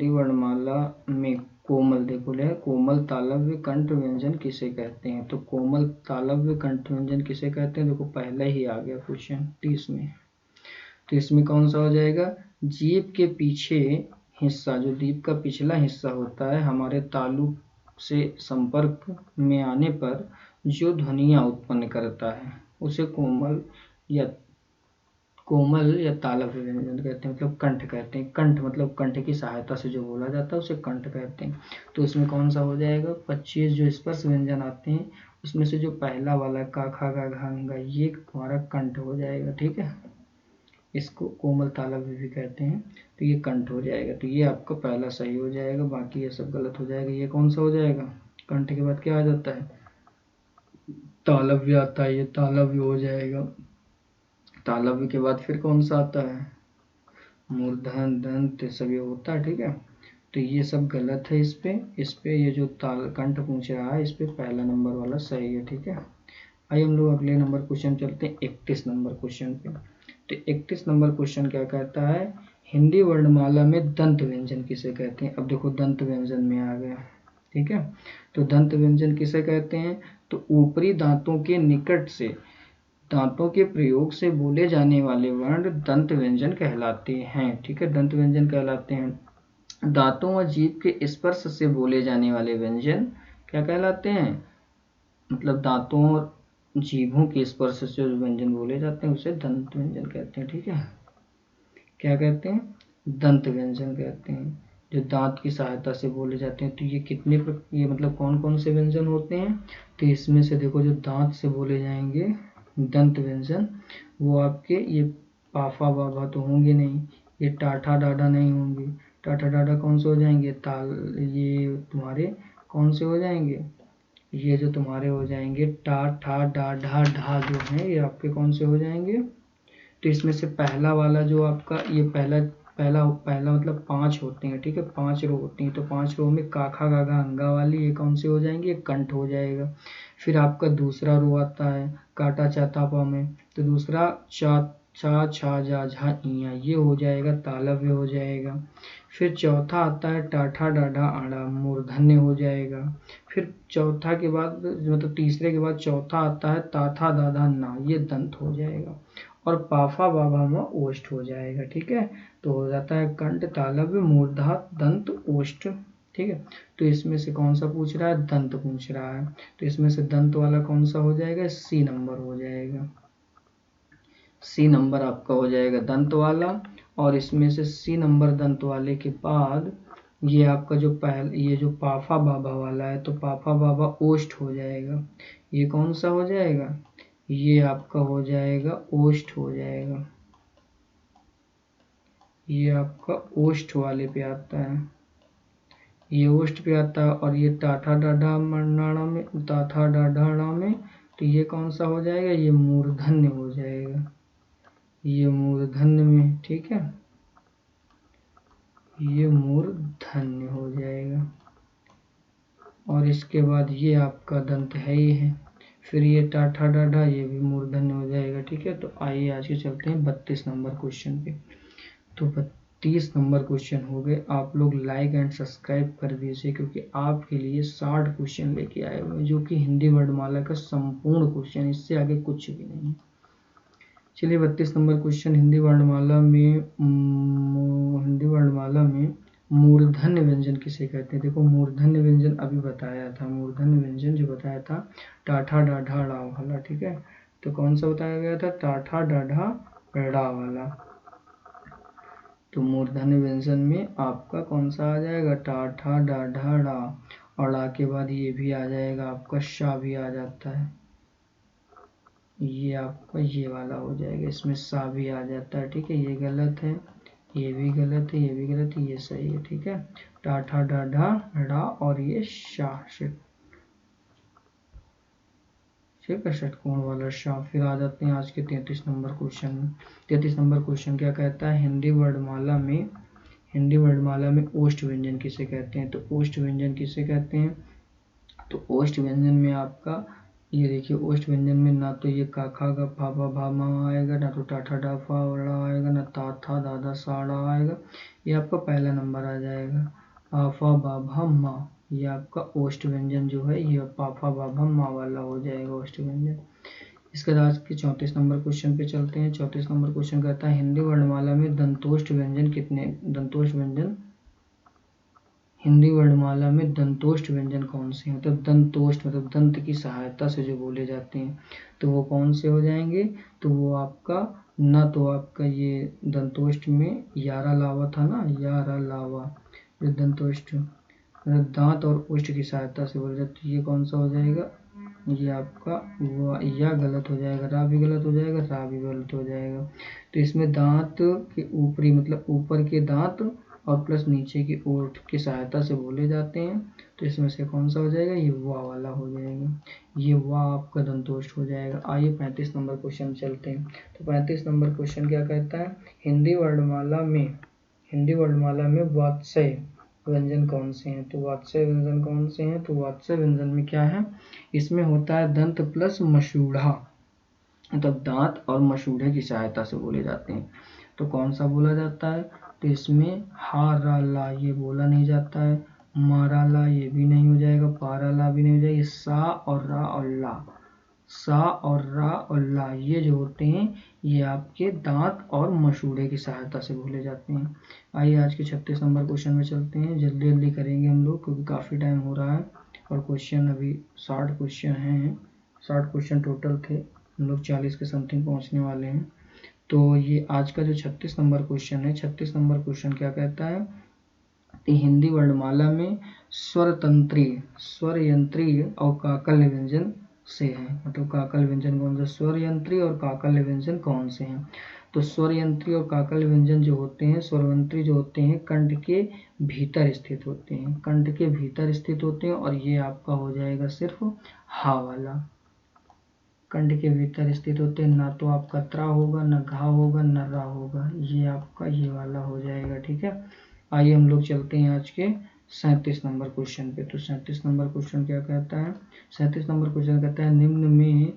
वर्णमाला में कोमल, देखो ले, कोमल तालव्य कंठ व्यंजन किसे कहते हैं? तो कोमल तालव्य कंठ व्यंजन किसे कहते हैं? देखो पहले ही आ गया क्वेश्चन 30 में, तो इसमें कौन सा हो जाएगा? जीभ के पीछे हिस्सा, जो जीभ का पिछला हिस्सा होता है, हमारे तालु से संपर्क में आने पर जो ध्वनियाँ उत्पन्न करता है, उसे कोमल या तालव्य व्यंजन कहते हैं, मतलब कंठ कहते हैं। कंठ मतलब कंठ की सहायता से जो बोला जाता है उसे कंठ कहते हैं। तो इसमें कौन सा हो जाएगा? 25 जो स्पर्श व्यंजन आते हैं उसमें से जो पहला वाला का, खा, गा, घा, गा, ये हमारा कंठ हो जाएगा। ठीक है, इसको कोमल तालव्य भी कहते हैं, तो ये कंठ हो जाएगा। तो ये आपका पहला सही हो जाएगा, बाकी ये सब गलत हो जाएगा। ये कौन सा हो जाएगा? कंठ के बाद क्या आ जाता है? तालव्य आता है, ये तालव्य हो जाएगा। तालव्य के बाद फिर कौन सा आता है? मूर्धन, दंत, सब ये होता है। ठीक है, तो ये सब गलत है। इस पे ये जो ताल कंठ पूछ रहा है, इस पे पहला नंबर वाला सही है। ठीक है, आइए हम लोग अगले नंबर क्वेश्चन चलते हैं, 31 नंबर क्वेश्चन पे। तो 31 नंबर क्वेश्चन क्या कहता है? हिंदी वर्णमाला में दंत व्यंजन किसे कहते हैं? अब देखो दंत व्यंजन में आ गया। ठीक है, तो दंत व्यंजन किसे कहते हैं? तो ऊपरी दांतों के निकट से दांतों के प्रयोग से बोले जाने वाले वर्ण दंत व्यंजन कहलाते हैं। ठीक है, दंत व्यंजन कहलाते हैं। दांतों व जीभ के स्पर्श से बोले जाने वाले व्यंजन क्या कहलाते हैं? मतलब दांतों और जीभों के स्पर्श से जो व्यंजन बोले जाते हैं उसे दंत व्यंजन कहते हैं। ठीक है, क्या कहते हैं? दंत व्यंजन कहते हैं। जो दांत की सहायता से बोले जाते हैं। तो ये मतलब कौन कौन से व्यंजन होते हैं? तो इसमें से देखो जो दांत से बोले जाएंगे दंत व्यंजन, वो आपके ये पाफा बाबा तो होंगे नहीं, ये टाठा डाडा नहीं होंगे। टाठा डाडा कौन से हो जाएंगे? ये तुम्हारे कौन से हो जाएंगे? ये जो तुम्हारे हो जाएंगे टा ठा डा ढा ढा जो है, ये आपके कौन से हो जाएंगे? तो इसमें से पहला वाला जो आपका ये पहला पहला पहला मतलब 5 होते हैं, ठीक है, 5 रो होती हैं। तो 5 रो में काखा गागा अंगा वाली ये कौन से हो जाएंगे? ये कंठ हो जाएगा। फिर आपका दूसरा रो आता है काटा चाता पा में, तो दूसरा चा छा छा जा झा इया, ये हो जाएगा तालव्य हो जाएगा। फिर चौथा आता है टाठा डाढ़ा आड़ा, मूर्धन्य हो जाएगा। फिर चौथा के बाद मतलब तीसरे के बाद चौथा आता है ताथा दादा ना, ये दंत हो जाएगा। और पाफा बाबा में ओष्ठ हो जाएगा, ठीक है। तो हो जाता है कंठ तालव्य मूर्धा दंत ओष्ठ, ठीक है। तो इसमें से कौन सा पूछ रहा है? दंत पूछ रहा है। तो इसमें से दंत वाला कौन सा हो जाएगा? सी नंबर हो जाएगा। सी नंबर आपका हो जाएगा दंत वाला। और इसमें से सी नंबर दंत वाले के बाद ये आपका जो ये जो पाफा बाबा वाला है, तो पाफा बाबा ओष्ठ हो जाएगा। ये कौन सा हो जाएगा? ये आपका हो जाएगा ओष्ठ हो जाएगा। ये आपका ओष्ठ वाले पे आता है, ये ओष्ठ पे आता है। और ये टाठा डाढ़ा मरनाड़ा में, टाठा डाढ़ा में, तो ये कौन सा हो जाएगा? ये मूर्धन्य हो जाएगा, ये मूर्धन्य में, ठीक है, ये मूर्धन्य हो जाएगा। और इसके बाद ये आपका दंत है ही है। फिर ये टाठा डाढ़ा, ये भी मूर्धन्य हो जाएगा, ठीक है। तो आइए आज के चलते हैं 32 नंबर क्वेश्चन पे। तो 32 नंबर क्वेश्चन हो गए। आप लोग लाइक एंड सब्सक्राइब कर दीजिए, क्योंकि आपके लिए 60 क्वेश्चन लेके आए हुए हैं, जो कि हिंदी वर्णमाला का संपूर्ण क्वेश्चन, इससे आगे कुछ भी नहीं है। चलिए 32 नंबर क्वेश्चन हिंदी वर्णमाला में मूर्धन्य व्यंजन किसे कहते हैं? देखो मूर्धन्य व्यंजन अभी बताया था, मूर्धन्य व्यंजन जो बताया था टाठा डाढ़ा ड़ा वाला, ठीक है। तो कौन सा बताया गया था? टाठा डाढ़ा ड़ा वाला। तो मूर्धन्य व्यंजन में आपका कौन सा आ जाएगा? टाठा डाढ़ा ड़ा, और ड़ा के बाद ये भी आ जाएगा आपका शा भी आ जाता है, ये आपका ये वाला हो जाएगा, इसमें सा भी आ जाता है, ठीक है। ये गलत है, ये भी गलत है, ये भी गलत है, ये सही है, ठीक है। टाठा डाढ़ा ड़ा और ये शाह, ठीक है, षटकोण वाला शाह। फिर आ जाते हैं आज के 33 नंबर क्वेश्चन में। 33 नंबर क्वेश्चन क्या कहता है? हिंदी वर्णमाला में ओष्ठ व्यंजन किसे कहते हैं? तो ओष्ठ व्यंजन किसे कहते हैं? तो ओष्ठ व्यंजन में आपका ये देखिए, ओष्ठ व्यंजन में ना तो ये काखा गा फा फा भा मा आएगा, ना तो टाठा डा फा ड़ा आएगा, ना ता था दादा सा ड़ा आएगा। ये आपका पहला नंबर आ जाएगा। पाफा बाभा मा, ये आपका ओष्ठ व्यंजन जो है ये पाफा बाभा मा वाला हो जाएगा ओष्ठ व्यंजन। इसके बाद आज के 34 नंबर क्वेश्चन पे चलते हैं। 34 नंबर क्वेश्चन कहता है हिंदी वर्णमाला में दंतोष्ठ व्यंजन कितने? दंतोष्ठ व्यंजन हिंदी वर्णमाला में दंतोष्ठ व्यंजन कौन से हैं? मतलब दंतोष्ठ मतलब दंत की सहायता से जो बोले जाते हैं, तो वो कौन से हो जाएंगे? तो वो आपका ना तो आपका ये दंतोष्ठ में यारा लावा था ना, यारा लावा, जो दंतोष्ठ मतलब दांत और ओष्ठ की सहायता से बोले जाते, ये कौन सा हो जाएगा? ये आपका या गलत हो जाएगा, रा भी गलत हो जाएगा, रा भी गलत हो जाएगा। तो इसमें दांत के ऊपरी मतलब ऊपर के दांत और प्लस नीचे की ओठ की सहायता से बोले जाते हैं। तो इसमें से कौन सा हो जाएगा? ये वा वाला हो जाएगा, ये वा आपका दंतोष्ठ हो जाएगा। आइए 35 नंबर क्वेश्चन चलते हैं। तो 35 नंबर क्वेश्चन क्या कहता है? हिंदी वर्णमाला में वात्स्य व्यंजन कौन से हैं? तो वात्स्य व्यंजन कौन से हैं? तो वात्स्य व्यंजन में क्या है? इसमें होता है दंत प्लस मसूढ़ा, मतलब दांत और मसूढ़े की सहायता से बोले जाते हैं। तो कौन सा बोला जाता है? तो इसमें हा रा ला ये बोला नहीं जाता है, मारा ला ये भी नहीं हो जाएगा, पारा ला भी नहीं हो जाएगा। सा और रा और ला, सा और रा और ला ये जो होते हैं ये आपके दांत और मसूढ़े की सहायता से बोले जाते हैं। आइए आज के 36 नंबर क्वेश्चन में चलते हैं। जल्दी जल्दी करेंगे हम लोग, क्योंकि काफ़ी टाइम हो रहा है और क्वेश्चन अभी 60 क्वेश्चन हैं, 60 क्वेश्चन टोटल थे, हम लोग 40 के समथिंग पहुंचने वाले हैं। तो ये आज का जो 36 नंबर क्वेश्चन है, 36 नंबर क्वेश्चन क्या कहता है? तो हिंदी वर्णमाला में स्वर यंत्रीय और काकल्य व्यंजन से है। मतलब काकल्य व्यंजन कौन से, स्वर यंत्रीय और काकल्य व्यंजन कौन से हैं। तो स्वर यंत्रीय और काकल्य व्यंजन जो होते हैं, स्वर यंत्रीय जो होते हैं कंठ के भीतर स्थित होते हैं, कंठ के भीतर स्थित होते हैं, और ये आपका हो जाएगा सिर्फ हा वाला, कंठ के भीतर स्थित होते हैं। ना तो आपका त्रा होगा, न घा होगा, न रा होगा, ये आपका ये वाला हो जाएगा। ठीक है, आइए हम लोग चलते हैं आज के 37 नंबर क्वेश्चन पे। तो 37 नंबर क्वेश्चन क्या कहता है, 37 नंबर क्वेश्चन कहता है निम्न में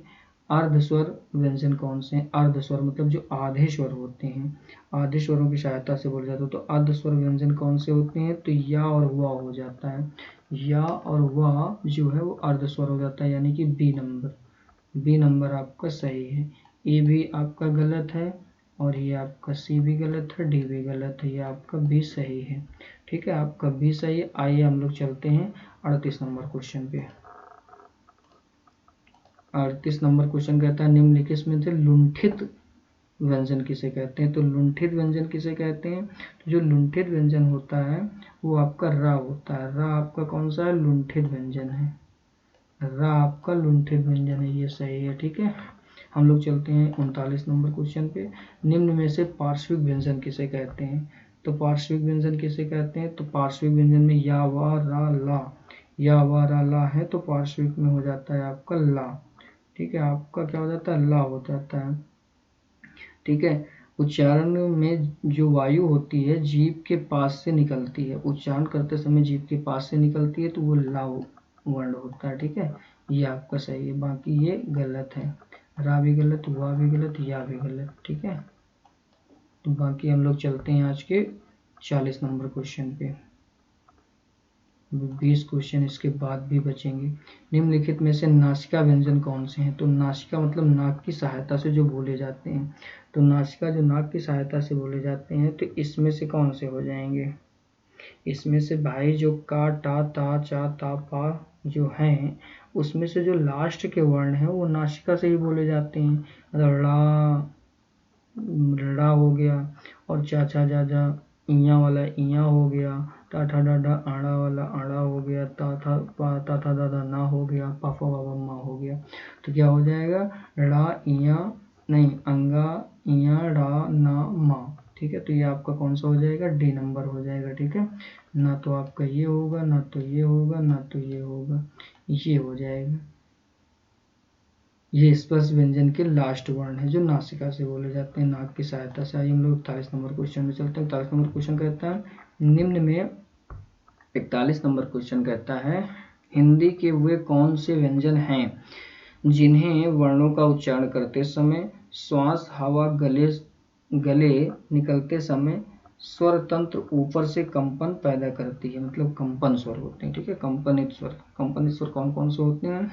अर्धस्वर व्यंजन कौन से हैं। अर्धस्वर मतलब जो आधे स्वर होते हैं, आधे स्वरों की सहायता से बोले जाते हैं। तो अर्धस्वर व्यंजन कौन से होते हैं, तो या और वा हो जाता है, या और वा जो है वो अर्धस्वर हो जाता है, यानी कि बी नंबर आपका सही है। ए भी आपका गलत है, और ये आपका सी भी गलत है, डी भी गलत है, ये आपका बी सही है। ठीक है, आपका बी सही है। आइए हम लोग चलते हैं 38 नंबर क्वेश्चन पे। 38 नंबर क्वेश्चन कहता है निम्नलिखित में से लुंठित व्यंजन किसे कहते हैं। तो लुंठित व्यंजन किसे कहते हैं, तो जो लुंठित व्यंजन होता है वो आपका रा होता है। रा आपका कौन सा है, लुंठित व्यंजन है, रा आपका लुंठित व्यंजन है, ये सही है। ठीक है, हम लोग चलते हैं 39 नंबर क्वेश्चन पे। निम्न में से पार्श्विक व्यंजन किसे कहते हैं। तो पार्श्विक व्यंजन किसे कहते हैं, तो पार्श्विक व्यंजन में या वा रा ला, या वा रा ला है तो पार्श्विक में हो जाता है आपका ला। ठीक है, आपका क्या हो जाता है, ला हो जाता है। ठीक है, उच्चारण में जो वायु होती है जीभ के पास से निकलती है, उच्चारण करते समय जीभ के पास से निकलती है, तो वो ला वर्ण होता है। ठीक है, ये आपका सही है, बाकी ये गलत है, रा भी गलत, वा भी गलत, या भी गलत। ठीक है, तो बाकी हम लोग चलते हैं आज के 40 नंबर क्वेश्चन पे। 20 क्वेश्चन इसके बाद भी बचेंगे। निम्नलिखित में से नासिका व्यंजन कौन से हैं। तो नासिका मतलब नाक की सहायता से जो बोले जाते हैं। तो नासिका जो नाक की सहायता से बोले जाते हैं, तो इसमें से कौन से हो जाएंगे, इसमें से भाई जो का, टा, ता, चा, ता, पा जो हैं, उसमें से जो लास्ट के वर्ण हैं वो नासिका से ही बोले जाते हैं। मतलब ड़ा हो गया, और चा चा जा जा इया वाला इया हो गया, टा ठा डा डा आड़ा वाला आड़ा हो गया, ता था पा ता था दादा ना हो गया, पाफा बाबा मा हो गया। तो क्या हो जाएगा, ड़ा इया नहीं अंगा इया ड़ा ना मा। ठीक है, तो ये आपका कौन सा हो जाएगा, डी नंबर हो जाएगा। ठीक है, ना तो आपका ये होगा, ना तो ये होगा, ना तो ये होगा, ये हो जाएगा। ये स्पर्श व्यंजन के लास्ट वर्ण है जो नासिका से बोले जाते हैं, नाक की सहायता से। आइए हम लोग 41 नंबर क्वेश्चन में चलते हैं। 41 नंबर क्वेश्चन कहता है निम्न में 41 नंबर क्वेश्चन कहता है हिंदी के वे कौन से व्यंजन हैं जिन्हें वर्णों का उच्चारण करते समय श्वास हवा गले निकलते समय स्वर तंत्र ऊपर से कंपन पैदा करती है। मतलब कंपन स्वर होते हैं। ठीक है, कंपनित स्वर कौन कौन से होते हैं,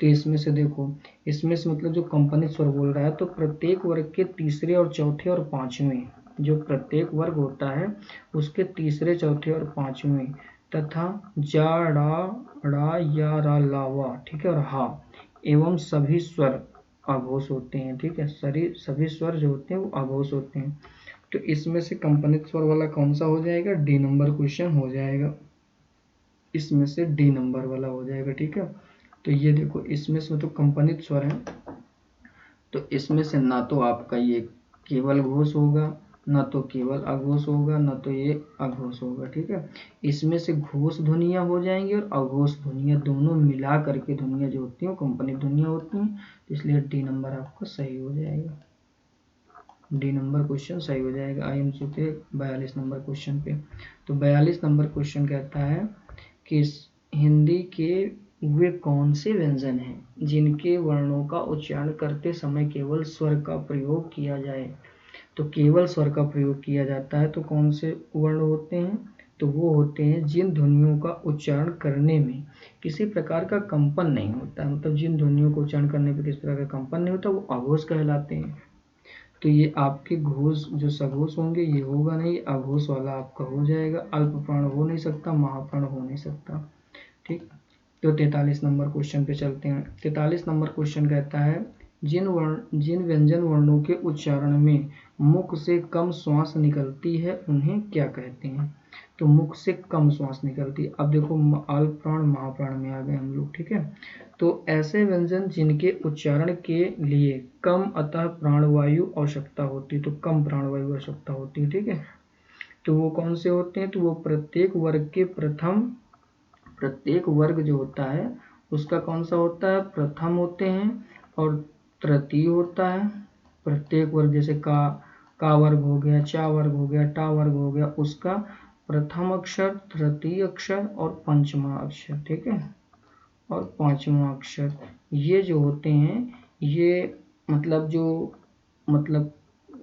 तो इसमें से देखो, इसमें से मतलब जो कंपनित स्वर बोल रहा है, तो प्रत्येक वर्ग के तीसरे और चौथे और पांचवें, जो प्रत्येक वर्ग होता है उसके तीसरे चौथे और पांचवें तथा जा ड़ा या रा ला वा, ठीक है, और हा एवं सभी स्वर अघोष होते हैं। ठीक है, सभी स्वर जो होते हैं वो अघोष होते हैं। तो इसमें से कंपनित स्वर वाला कौन सा हो जाएगा, डी नंबर क्वेश्चन हो जाएगा, इसमें से डी नंबर वाला हो जाएगा। ठीक है, तो ये देखो इसमें से तो कंपनित स्वर है, तो इसमें से ना तो आपका ये केवल घोष होगा, ना तो केवल अघोष होगा, ना तो ये अघोष होगा। ठीक है, इसमें से घोष ध्वनियां हो जाएंगी और अघोष ध्वनियां दोनों मिला करके ध्वनियां जो होती हैं कंपनित ध्वनियां होती हैं, तो इसलिए डी नंबर आपका सही हो जाएगा, डी नंबर क्वेश्चन सही हो जाएगा। आई एम चुके 42 नंबर क्वेश्चन पे। तो 42 नंबर क्वेश्चन कहता है कि हिंदी के वे कौन से व्यंजन हैं जिनके वर्णों का उच्चारण करते समय केवल स्वर का प्रयोग किया जाए। तो केवल स्वर का प्रयोग किया जाता है, तो कौन से वर्ण होते हैं, तो वो होते हैं जिन ध्वनियों का उच्चारण करने में किसी प्रकार का कंपन नहीं होता। मतलब जिन ध्वनियों को उच्चारण करने पर किसी प्रकार का कंपन नहीं होता वो अघोष कहलाते हैं। तो ये आपके घोष जो सघोष होंगे ये होगा नहीं, अघोष वाला आपका हो जाएगा। अल्प प्राण हो नहीं सकता, महाप्राण हो नहीं सकता। ठीक, तो 43 नंबर क्वेश्चन पे चलते हैं। 43 नंबर क्वेश्चन कहता है जिन व्यंजन वर्णों के उच्चारण में मुख से कम श्वास निकलती है उन्हें क्या कहते हैं? तो मुख से कम श्वास निकलती है। अब देखो अल्प प्राण महाप्राण में आ गए हम लोग, ठीक है। तो ऐसे व्यंजन जिनके उच्चारण के लिए कम अतः प्राणवायु आवश्यकता होती है, तो कम प्राणवायु आवश्यकता होती है, ठीक है। तो वो कौन से होते हैं? तो वो प्रत्येक वर्ग जो होता है उसका कौन सा होता है? प्रथम होते हैं और तृतीय होता है। प्रत्येक वर्ग जैसे का वर्ग हो गया, चा वर्ग हो गया, टा वर्ग हो गया, उसका प्रथम अक्षर, तृतीय अक्षर और पंचमा अक्षर, ठीक है, और पांचवा अक्षर, ये जो होते हैं ये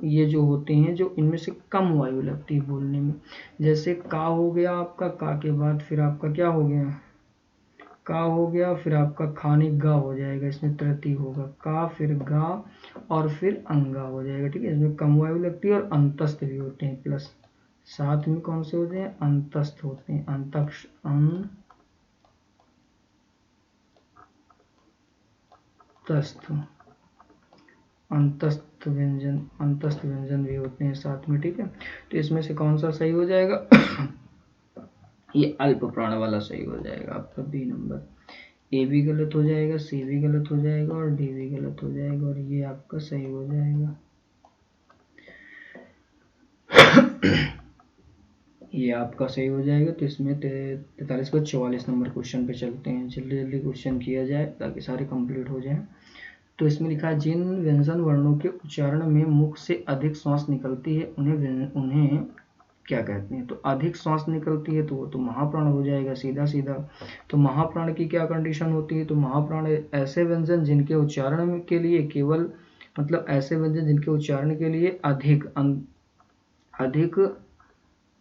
ये जो होते हैं जो इनमें से कम वायु लगती है बोलने में। जैसे का हो गया आपका, का के बाद फिर आपका क्या हो गया? का हो गया, फिर आपका खाने गा हो जाएगा, इसमें तृतीय होगा, का फिर गा और फिर अंगा हो जाएगा, ठीक है। इसमें कम वायु लगती है और अंतस्थ भी होते हैं, प्लस साथ में कौन से होते हैं? अंतस्थ होते हैं। अंतस्थ व्यंजन भी होते हैं साथ में, ठीक है। तो इसमें से कौन सा सही हो जाएगा? ये अल्प प्राण वाला सही हो जाएगा आपका बी नंबर। ए भी गलत हो जाएगा, सी भी गलत हो जाएगा और डी भी गलत हो जाएगा और ये आपका सही हो जाएगा। ये आपका सही हो जाएगा। तो इसमें 43 को 44 नंबर क्वेश्चन पे चलते हैं। जल्दी जल्दी क्वेश्चन किया जाए ताकि सारे कंप्लीट हो जाए। तो इसमें लिखा है जिन व्यंजन वर्णों के उच्चारण में मुख से अधिक श्वास निकलती है उन्हें क्या कहते हैं? तो अधिक श्वास निकलती है तो वो तो महाप्राण हो जाएगा सीधा सीधा। तो महाप्राण की क्या कंडीशन होती है? तो महाप्राण ऐसे व्यंजन जिनके उच्चारण के लिए केवल ऐसे व्यंजन जिनके उच्चारण के लिए अधिक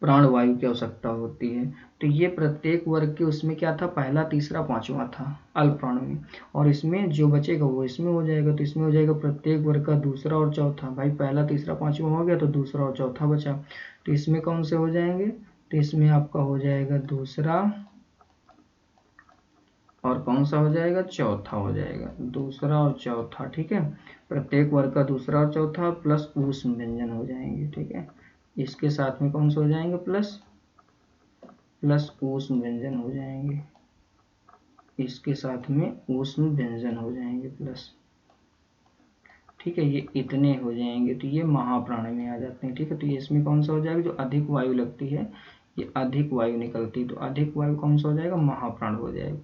प्राणवायु की आवश्यकता होती है। तो ये प्रत्येक वर्ग के उसमें क्या था? पहला, तीसरा, पांचवा था अल्प प्राण में, और इसमें जो बचेगा वो इसमें हो जाएगा। तो इसमें हो जाएगा प्रत्येक वर्ग का दूसरा और चौथा। भाई पहला, तीसरा, पांचवा हो गया तो दूसरा और चौथा बचा। तो इसमें कौन से हो जाएंगे? तो इसमें आपका हो जाएगा दूसरा और कौन सा हो जाएगा? चौथा हो जाएगा। दूसरा और चौथा, ठीक है। प्रत्येक वर्ग का दूसरा और चौथा प्लस ऊष्म व्यंजन हो जाएंगे, ठीक है। इसके साथ में कौन से हो जाएंगे? प्लस ऊष्म व्यंजन हो जाएंगे। इसके साथ में ऊष्म व्यंजन हो जाएंगे प्लस, ठीक है। ये इतने हो जाएंगे तो ये महाप्राण में आ जाते हैं, ठीक है। तो ये इसमें कौन सा हो जाएगा? जो अधिक वायु लगती है, ये अधिक वायु निकलती है तो अधिक वायु कौन सा हो जाएगा? महाप्राण हो जाएगा।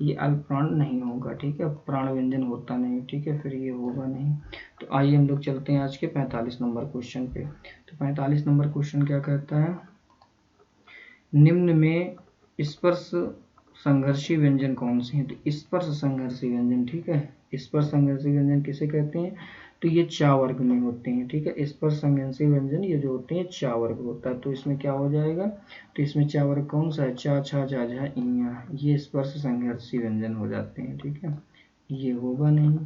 ये अल्प प्राण नहीं होगा, ठीक है। प्राण व्यंजन होता नहीं, ठीक है, फिर ये होगा नहीं। तो आइए हम लोग चलते हैं आज के 45 नंबर क्वेश्चन पे। तो 45 नंबर क्वेश्चन क्या कहता है? निम्न में स्पर्श संघर्षी व्यंजन कौन से हैं? तो स्पर्श संघर्षी व्यंजन, ठीक है। स्पर्श संघर्षी व्यंजन किसे कहते हैं? तो ये चा वर्ग में होते हैं, ठीक है। स्पर्श संघर्षी व्यंजन ये जो होते हैं चा वर्ग होता है। तो इसमें क्या हो जाएगा? तो इसमें चा वर्ग कौन सा है? चा, छा, जा, झा, इया, ये स्पर्श संघर्षी व्यंजन हो जाते हैं, ठीक है। ये होगा नहीं,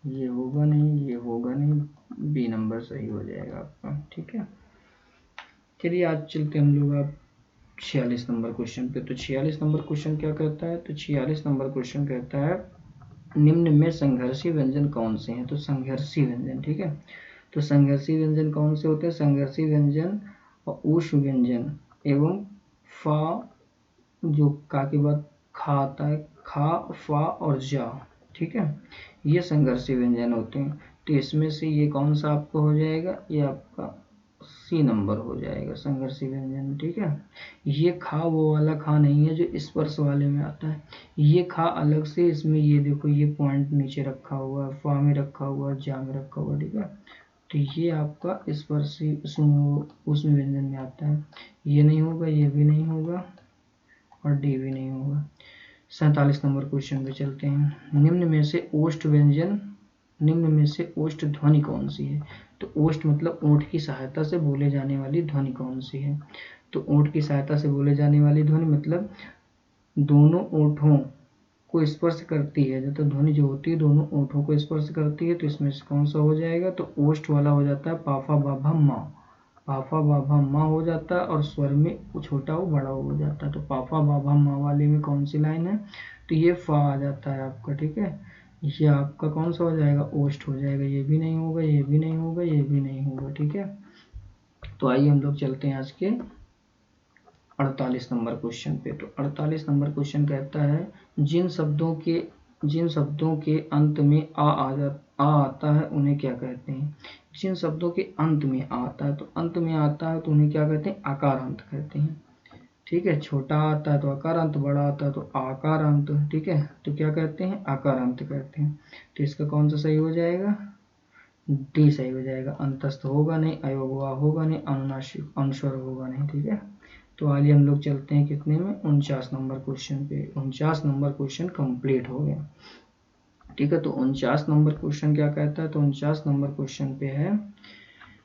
ये होगा नहीं, ये होगा नहीं, बी नंबर सही हो जाएगा आपका, ठीक है। चलिए आज चलते हम लोग आप 46 नंबर क्वेश्चन पे। तो 46 नंबर क्वेश्चन क्या कहता है? तो 46 नंबर क्वेश्चन कहता है निम्न में संघर्षी व्यंजन कौन से हैं? तो संघर्षी व्यंजन, ठीक है। तो संघर्षी व्यंजन कौन से होते हैं? संघर्षी व्यंजन और ऊष्म व्यंजन एवं फा, जो का के बाद खा आता है, खा, फा और जा, ठीक है, ये संघर्षी व्यंजन होते हैं। तो इसमें से ये कौन सा आपका हो जाएगा? ये आपका सी नंबर हो जाएगा संघर्षी व्यंजन, ठीक है। ये खा वो वाला खा नहीं है जो स्पर्श वाले में आता है। ये खा अलग से, इसमें ये देखो ये पॉइंट नीचे रखा हुआ है, फा में रखा हुआ है, जा में रखा हुआ है, ठीक है। तो ये आपका स्पर्शी उसमें व्यंजन में आता है। ये नहीं होगा, ये भी नहीं होगा और डी भी नहीं होगा। 47 नंबर क्वेश्चन पे चलते हैं। निम्न में से ओष्ठ ध्वनि कौन सी है? तो ओष्ठ मतलब ओंठ की सहायता से बोले जाने वाली ध्वनि कौन सी है? तो ओंठ की सहायता से बोले जाने वाली ध्वनि मतलब दोनों ओंठों को स्पर्श करती है। जब ध्वनि जो होती है दोनों ओंठों को स्पर्श करती है। तो इसमें से कौन सा हो जाएगा? तो ओष्ठ वाला हो जाता है पाफा बाभा माँ। पाफा बाभा माँ हो जाता है और स्वर में छोटा हो बड़ा हो जाता है। तो पाफा बाभा माँ वाले में कौन सी लाइन है? तो ये फा आ जाता है आपका, ठीक है। ये आपका कौन सा हो जाएगा, ओष्ठ हो जाएगा। ये भी नहीं होगा, ये भी नहीं होगा, ये भी नहीं होगा, ठीक है। तो आइए हम लोग चलते हैं आज के 48 नंबर क्वेश्चन पे। तो 48 नंबर क्वेश्चन कहता है जिन शब्दों के अंत में आ आता है उन्हें क्या कहते हैं। जिन शब्दों के अंत में आ आता है, तो अंत में आता है तो उन्हें क्या कहते हैं, आकारांत कहते हैं, ठीक है। छोटा आता है तो आकारांत, बड़ा आता है तो आकारांत, ठीक है। तो क्या कहते हैं, आकारांत कहते हैं। तो इसका कौन सा सही हो जाएगा, डी सही हो जाएगा। अंतस्थ होगा नहीं, अयोगवा होगा नहीं, अनुनासिक अनुस्वर होगा नहीं, ठीक है। तो आइए हम लोग चलते हैं कितने में, 49 नंबर क्वेश्चन पे। 49 नंबर क्वेश्चन कंप्लीट हो गया, ठीक है। तो 49 नंबर क्वेश्चन क्या कहता है, तो 49 नंबर क्वेश्चन पे है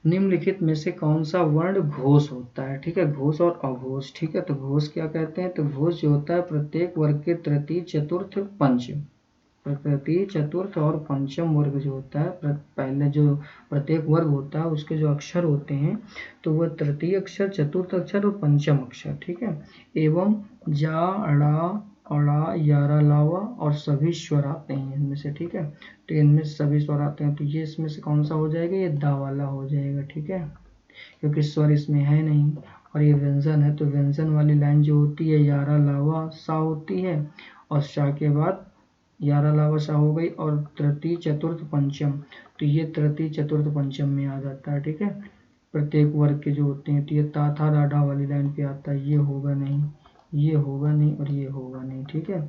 निम्नलिखित में से कौन सा वर्ण घोष होता है, ठीक है। घोष और अघोष, ठीक है। तो घोष क्या कहते हैं, तो घोष जो होता है प्रत्येक वर्ग के तृतीय चतुर्थ पंचम, तृतीय चतुर्थ और पंचम वर्ग जो होता है, पहले जो प्रत्येक वर्ग होता है उसके जो अक्षर होते हैं तो वह तृतीय अक्षर, चतुर्थ अक्षर और पंचम अक्षर, ठीक है। एवं जा, अड़ा, अड़ा, यारा, लावा और सभी स्वर आते हैं इनमें से, ठीक है। तो इनमें से सभी स्वर आते हैं, तो ये इसमें से कौन सा हो जाएगा, ये दा वाला हो जाएगा, ठीक है, क्योंकि स्वर इसमें है नहीं। और ये व्यंजन है, तो व्यंजन वाली लाइन जो होती है यारा, लावा, सा होती है, और शाह के बाद यारा, लावा, सा हो गई, और तृतीय चतुर्थ पंचम, तो ये तृतीय चतुर्थ पंचम में आ जाता है, ठीक है। प्रत्येक वर्ग के जो होते हैं, तो ये ता, था, दा, डा वाली लाइन पे आता है, ये होगा नहीं, ये होगा नहीं, और ये होगा नहीं, ठीक है।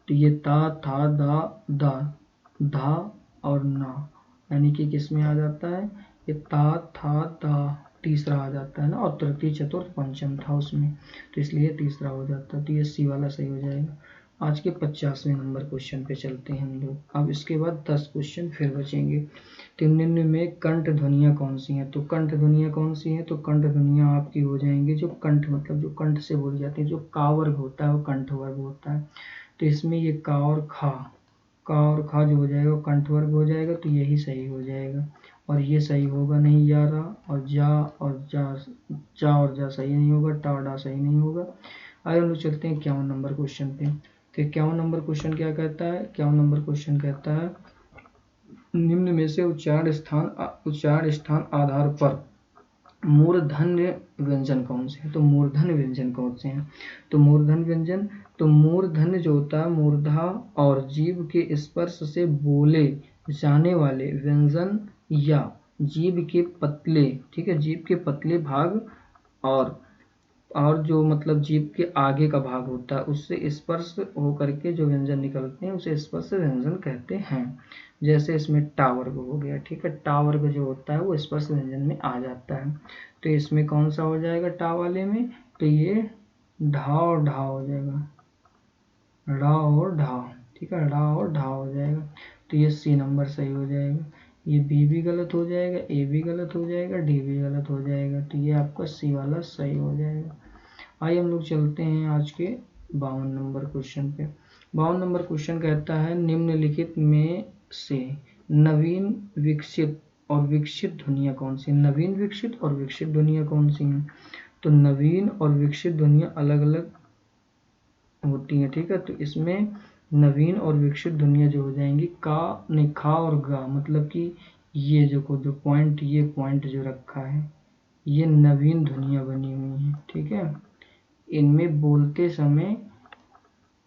तो ये ता, था, दा, दा, धा और ना, यानी कि किस में आ जाता है, ये ता, था, दा तीसरा आ जाता है ना, और तृतीय चतुर्थ पंचम था उसमें, तो इसलिए तीसरा हो जाता है। तो ये सी वाला सही हो जाएगा। आज के 50वें नंबर क्वेश्चन पे चलते हैं हम लोग। अब इसके बाद 10 क्वेश्चन फिर बचेंगे। तो निम्न में कंठ ध्वनियाँ कौन सी हैं, तो कंठ ध्वनियाँ कौन सी हैं, तो कंठ ध्वनियाँ आपकी हो जाएंगी जो कंठ मतलब जो कंठ से बोली जाती है, जो का वर्ग होता है वो कंठ वर्ग होता है। तो इसमें ये का और खा, का और खा जो हो जाएगा वो कंठ वर्ग हो जाएगा, तो यही सही हो जाएगा। और ये सही होगा नहीं, यारा और जा और जा और जा सही नहीं होगा, टा डा सही नहीं होगा। आइए हम लोग चलते हैं 51 नंबर क्वेश्चन पे। तो 51 नंबर क्वेश्चन क्या कहता है, 51 नंबर क्वेश्चन कहता है निम्न में से उच्चारण स्थान आधार पर मूर्धन्य व्यंजन कौन से हैं, तो मूर्धन्य व्यंजन कौन से हैं, तो मूर्धन्य व्यंजन, तो मूर्धन्य जो होता है मूर्धा और जीभ के स्पर्श से बोले जाने वाले व्यंजन या जीभ के पतले, ठीक है, जीभ के पतले भाग और जो मतलब जीभ के आगे का भाग होता है उससे स्पर्श होकर के जो व्यंजन निकलते हैं उसे स्पर्श व्यंजन कहते हैं। जैसे इसमें टा वर्ग हो गया, ठीक है, टा वर्ग जो होता है वो स्पर्श व्यंजन में आ जाता है। तो इसमें कौन सा हो जाएगा टा वाले में, तो ये ढा और ढा हो जाएगा, ढा और ढा, ठीक है, ढा और ढा हो जाएगा। तो ये सी नंबर सही हो जाएगा। ये बी भी गलत हो जाएगा, ए भी गलत हो जाएगा, डी भी गलत हो जाएगा, तो ये आपका सी वाला सही हो जाएगा। आइए हम लोग चलते हैं आज के 52 नंबर क्वेश्चन पे। 52 नंबर क्वेश्चन कहता है निम्नलिखित में से नवीन विकसित और विकसित ध्वनियाँ कौन सी, नवीन विकसित और विकसित ध्वनियाँ कौन सी हैं, तो नवीन और विकसित ध्वनियाँ अलग अलग होती हैं, ठीक है। तो इसमें नवीन और विकसित ध्वनियाँ जो हो जाएंगी का नहीं, खा और गा, मतलब कि ये जो पॉइंट, ये पॉइंट जो रखा है ये नवीन ध्वनियाँ बनी हुई हैं, ठीक है। इनमें बोलते समय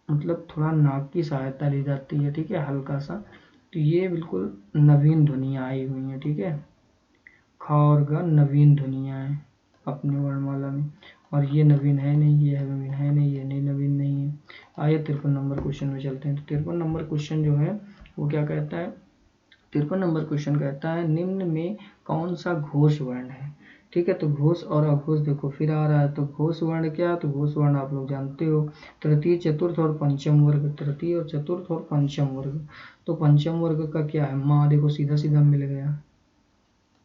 मतलब थोड़ा नाक की सहायता ली जाती है, ठीक है, हल्का सा, तो ये बिल्कुल नवीन ध्वनियाँ आई हुई हैं, ठीक है। ख और ग नवीन ध्वनियाँ हैं अपने वर्णमाला में, और ये नवीन है नहीं, ये नवीन है नहीं, ये नहीं नवीन नहीं है। आइए 53 नंबर क्वेश्चन में चलते हैं। तो 53 नंबर क्वेश्चन जो है वो क्या कहता है, 53 नंबर क्वेश्चन कहता है निम्न में कौन सा घोष वर्ण है, ठीक है। तो घोष और अघोष देखो फिर आ रहा है, तो घोष वर्ण क्या, तो घोष वर्ण आप लोग जानते हो तृतीय चतुर्थ और पंचम वर्ग, तृतीय और चतुर्थ और पंचम वर्ग। तो पंचम वर्ग का क्या है, माँ, देखो सीधा सीधा मिल गया,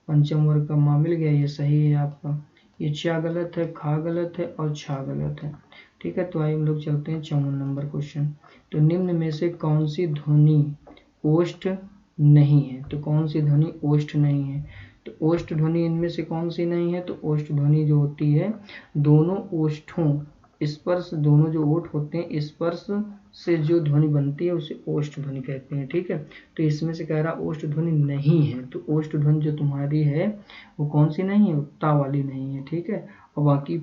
पंचम वर्ग का माँ मिल गया, ये सही है आपका। ये चा गलत है, खा गलत है और छा गलत है, ठीक है। तो आइए हम लोग चलते हैं 54 नंबर क्वेश्चन। तो निम्न में से कौन सी ध्वनि ओष्ठ नहीं है, तो कौन सी ध्वनि ओष्ठ नहीं है, तो ओष्ठ ध्वनि इनमें से कौन सी नहीं है, तो ओष्ठ ध्वनि जो होती है दोनों ओष्ठों स्पर्श, दोनों जो ओठ होते हैं स्पर्श से जो ध्वनि बनती है उसे ओष्ठ ध्वनि कहते हैं। ठीक है, तो इसमें से कह रहा ओष्ठ ध्वनि नहीं है, तो ओष्ठ ध्वनि जो तुम्हारी है वो कौन सी नहीं है, ता वाली नहीं है। ठीक है, और बाकी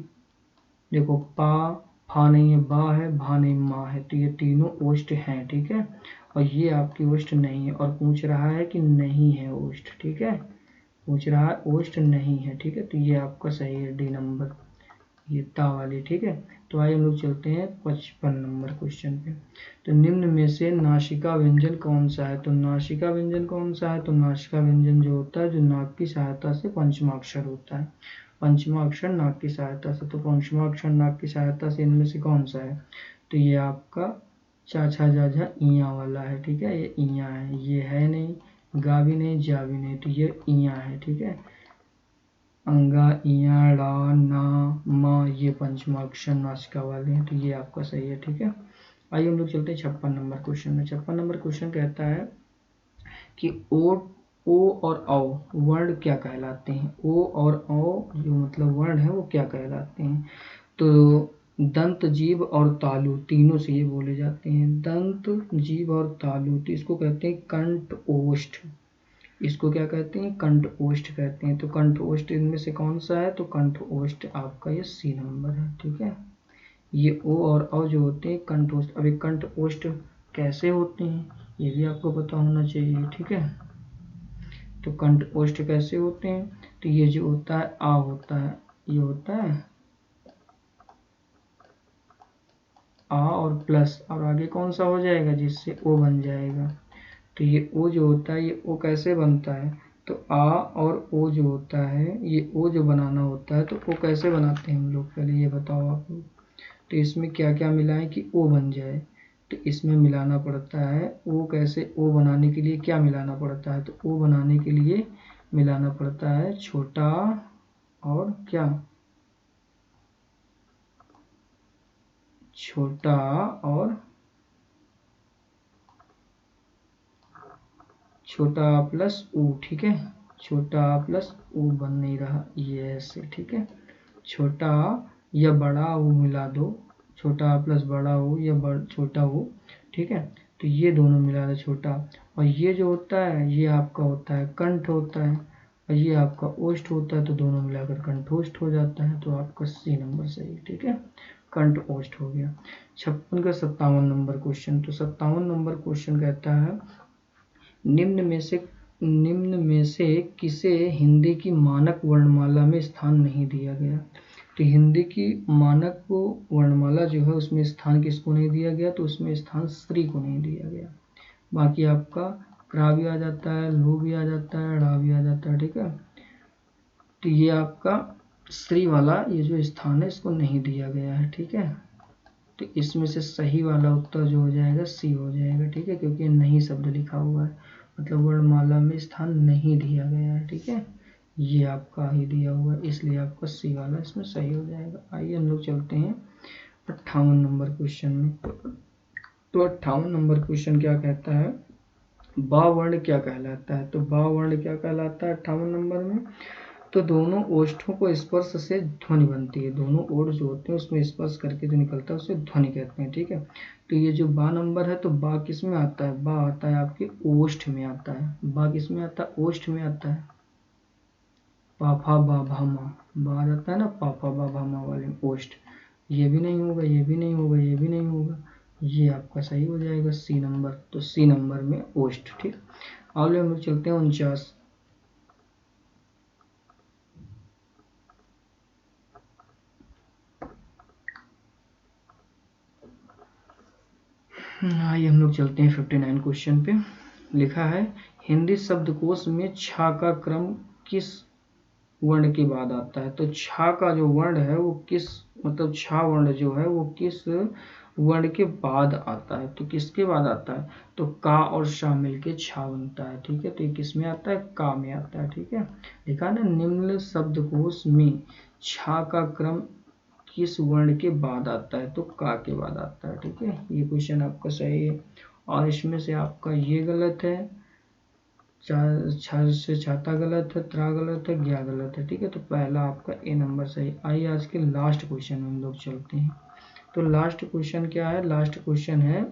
देखो पा, फा नहीं है, बा है, भा नहीं, मा है, तो ये तीनों ओष्ठ हैं। ठीक है, और ये आपकी ओष्ठ नहीं है, और पूछ रहा है कि नहीं है ओष्ठ। ठीक है, पूछ रहा है ओष्ठ नहीं है। ठीक है, तो ये आपका सही है, डी नंबर, ये ता वाली। ठीक है, तो आइए हम लोग चलते हैं 55 नंबर क्वेश्चन पे। तो निम्न में से नासिका व्यंजन कौन सा है, तो नासिका व्यंजन कौन सा है, तो नासिका व्यंजन जो होता है जो नाक की सहायता से पंचमा अक्षर होता है, पंचमा अक्षर नाक की सहायता से, तो पंचमा अक्षर नाक की सहायता से इनमें से कौन सा है, तो ये आपका चा छा जा झा इया वाला है। ठीक है, ये इया है, ये है नहीं, गा भी नहीं, जा भी नहीं, तो ये इया है। ठीक है, अंगा, इया, ड़ा, ना, मा, ये पंचमा अक्षर नासिका वाले हैं, तो ये आपका सही है। ठीक है, आइए हम लोग चलते हैं 56 नंबर क्वेश्चन में। 56 नंबर क्वेश्चन कहता है कि ओ और औ वर्ण क्या कहलाते हैं, ओ और औ जो मतलब वर्ण है वो क्या कहलाते हैं, तो दंत, जीभ और तालु, तीनों से ये बोले जाते हैं। दंत, जीभ और तालु, तो इसको कहते हैं कंठ ओष्ठ, इसको क्या कहते हैं, कंठ ओष्ठ कहते हैं। तो कंठ ओष्ठ इनमें से कौन सा है, तो कंठ ओष्ठ आपका ये सी नंबर है। ठीक है, ये ओ और औ जो होते हैं कंठ ओष्ठ। अब कंठ ओष्ठ कैसे होते हैं ये भी आपको पता होना चाहिए। ठीक है, तो कंठ ओष्ठ कैसे होते हैं, तो ये जो होता है आ होता है, ये होता है आ और प्लस, और आगे कौन सा हो जाएगा जिससे ओ बन जाएगा, तो ये ओ जो होता है ये ओ कैसे बनता है, तो आ और ओ जो होता है ये ओ जो बनाना होता है, तो ओ कैसे बनाते हैं हम लोग, पहले ये बताओ आप लोग। तो इसमें क्या क्या मिलाएं कि ओ बन जाए, तो इसमें मिलाना पड़ता है ओ, कैसे ओ बनाने के लिए क्या मिलाना पड़ता है, तो ओ बनाने के लिए मिलाना पड़ता है छोटा और क्या, छोटा और छोटा प्लस ऊ। ठीक है, छोटा प्लस ऊ बन नहीं रहा, ये ऐसे। ठीक है, छोटा या बड़ा ऊ मिला दो, छोटा प्लस बड़ा ऊ या छोटा ऊ। ठीक है, तो ये दोनों मिला दो छोटा, और ये जो होता है ये आपका होता है कंठ होता है, और ये आपका ओष्ठ होता है, तो दोनों मिलाकर कंठोष्ठ हो जाता है, तो आपका सी नंबर सही। ठीक है, कंठ ओष्ठ हो गया। 56 का 57 नंबर क्वेश्चन, तो 57 नंबर क्वेश्चन कहता है निम्न में से किसे हिंदी की मानक वर्णमाला में स्थान नहीं दिया गया, तो हिंदी की मानक वर्णमाला जो है उसमें स्थान किसको नहीं दिया गया, तो उसमें स्थान स्त्री को नहीं दिया गया। बाकी आपका क्रा भी आ जाता है, लो भी आ जाता है, ड़ा भी आ जाता है। ठीक है, तो ये आपका स्त्री वाला ये जो स्थान है इसको नहीं दिया गया है। ठीक है, तो इसमें से सही वाला उत्तर जो हो जाएगा सी हो जाएगा। ठीक है, क्योंकि नहीं शब्द लिखा हुआ है, मतलब वर्णमाला में स्थान नहीं दिया गया है। ठीक है, ये आपका ही दिया हुआ है, इसलिए आपका सी वाला इसमें सही हो जाएगा। आइए हम लोग चलते हैं 58 नंबर क्वेश्चन में। तो 58 नंबर क्वेश्चन क्या कहता है, बा वर्ण क्या कहलाता है, तो बा वर्ण क्या कहलाता है 58 नंबर में, तो दोनों ओष्ठों को स्पर्श से ध्वनि बनती है, दोनों ओठ जो होते हैं उसमें स्पर्श करके जो निकलता है उसे ध्वनि कहते हैं। ठीक है, तो ये जो बा नंबर है, तो बा किस में आता है, बा आता है आपके ओष्ठ में आता है, बा किस में आता है, ओष्ठ में आता है, पाफा बा भामा, बा आ जाता है ना पाफा बा भामा वाले ओष्ठ। ये भी नहीं होगा, ये भी नहीं होगा, ये भी नहीं होगा, ये आपका सही हो जाएगा सी नंबर, तो सी नंबर में ओष्ठ। ठीक, आगे हम लोग चलते हैं 49। आइए हम लोग चलते हैं 59 क्वेश्चन पे। लिखा है हिंदी शब्दकोश में छा का क्रम किस वर्ण के बाद आता है, तो छा का जो वर्ण है वो किस, मतलब छा वर्ण जो है वो किस वर्ण के बाद आता है, तो किसके बाद आता है, तो का और शा मिलके छा बनता है। ठीक है, तो ये किस में आता है, का में आता है। ठीक है, लिखा है ना निम्न शब्दकोश में छा का क्रम किस वर्ण के बाद आता है, तो का के बाद आता है। ठीक है, ये क्वेश्चन आपका सही है, और इसमें से आपका ये गलत है, से छाता गलत है, त्रा गलत है, ज्ञा गलत है। ठीक है, तो पहला आपका ए नंबर सही। आइए आज के लास्ट क्वेश्चन में हम लोग चलते हैं। तो लास्ट क्वेश्चन क्या है, लास्ट क्वेश्चन है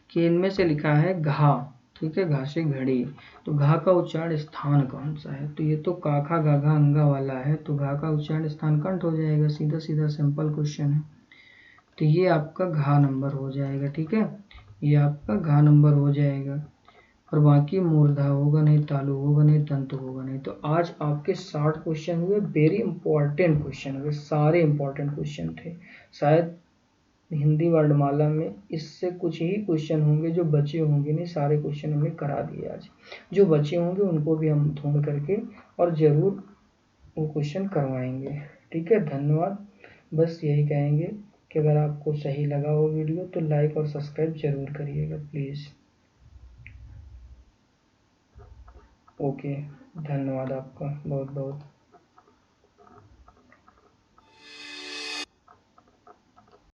कि इनमें से लिखा है घा, ठीक है, घा से घड़ी, तो घा का उच्चारण स्थान कौन सा है? तो ये तो काखा गाघा अंगा वाला है, तो घा का उच्चारण स्थान कंठ हो जाएगा, सीधा सीधा सिंपल क्वेश्चन है। तो ये आपका घा नंबर हो जाएगा, ठीक है, ये आपका घा नंबर हो जाएगा। और बाकी मूर्धा होगा नहीं, तालु होगा नहीं, तंतु होगा नहीं। तो आज आपके 60 क्वेश्चन हुए, वेरी इंपॉर्टेंट क्वेश्चन हुए, सारे इंपॉर्टेंट क्वेश्चन थे। शायद हिंदी वर्णमाला में इससे कुछ ही क्वेश्चन होंगे जो बचे होंगे, नहीं सारे क्वेश्चन हमने करा दिए आज। जो बचे होंगे उनको भी हम ढूंढ करके और ज़रूर वो क्वेश्चन करवाएंगे, ठीक है। धन्यवाद। बस यही कहेंगे कि अगर आपको सही लगा हो वीडियो तो लाइक और सब्सक्राइब जरूर करिएगा प्लीज़। ओके, धन्यवाद आपका बहुत बहुत।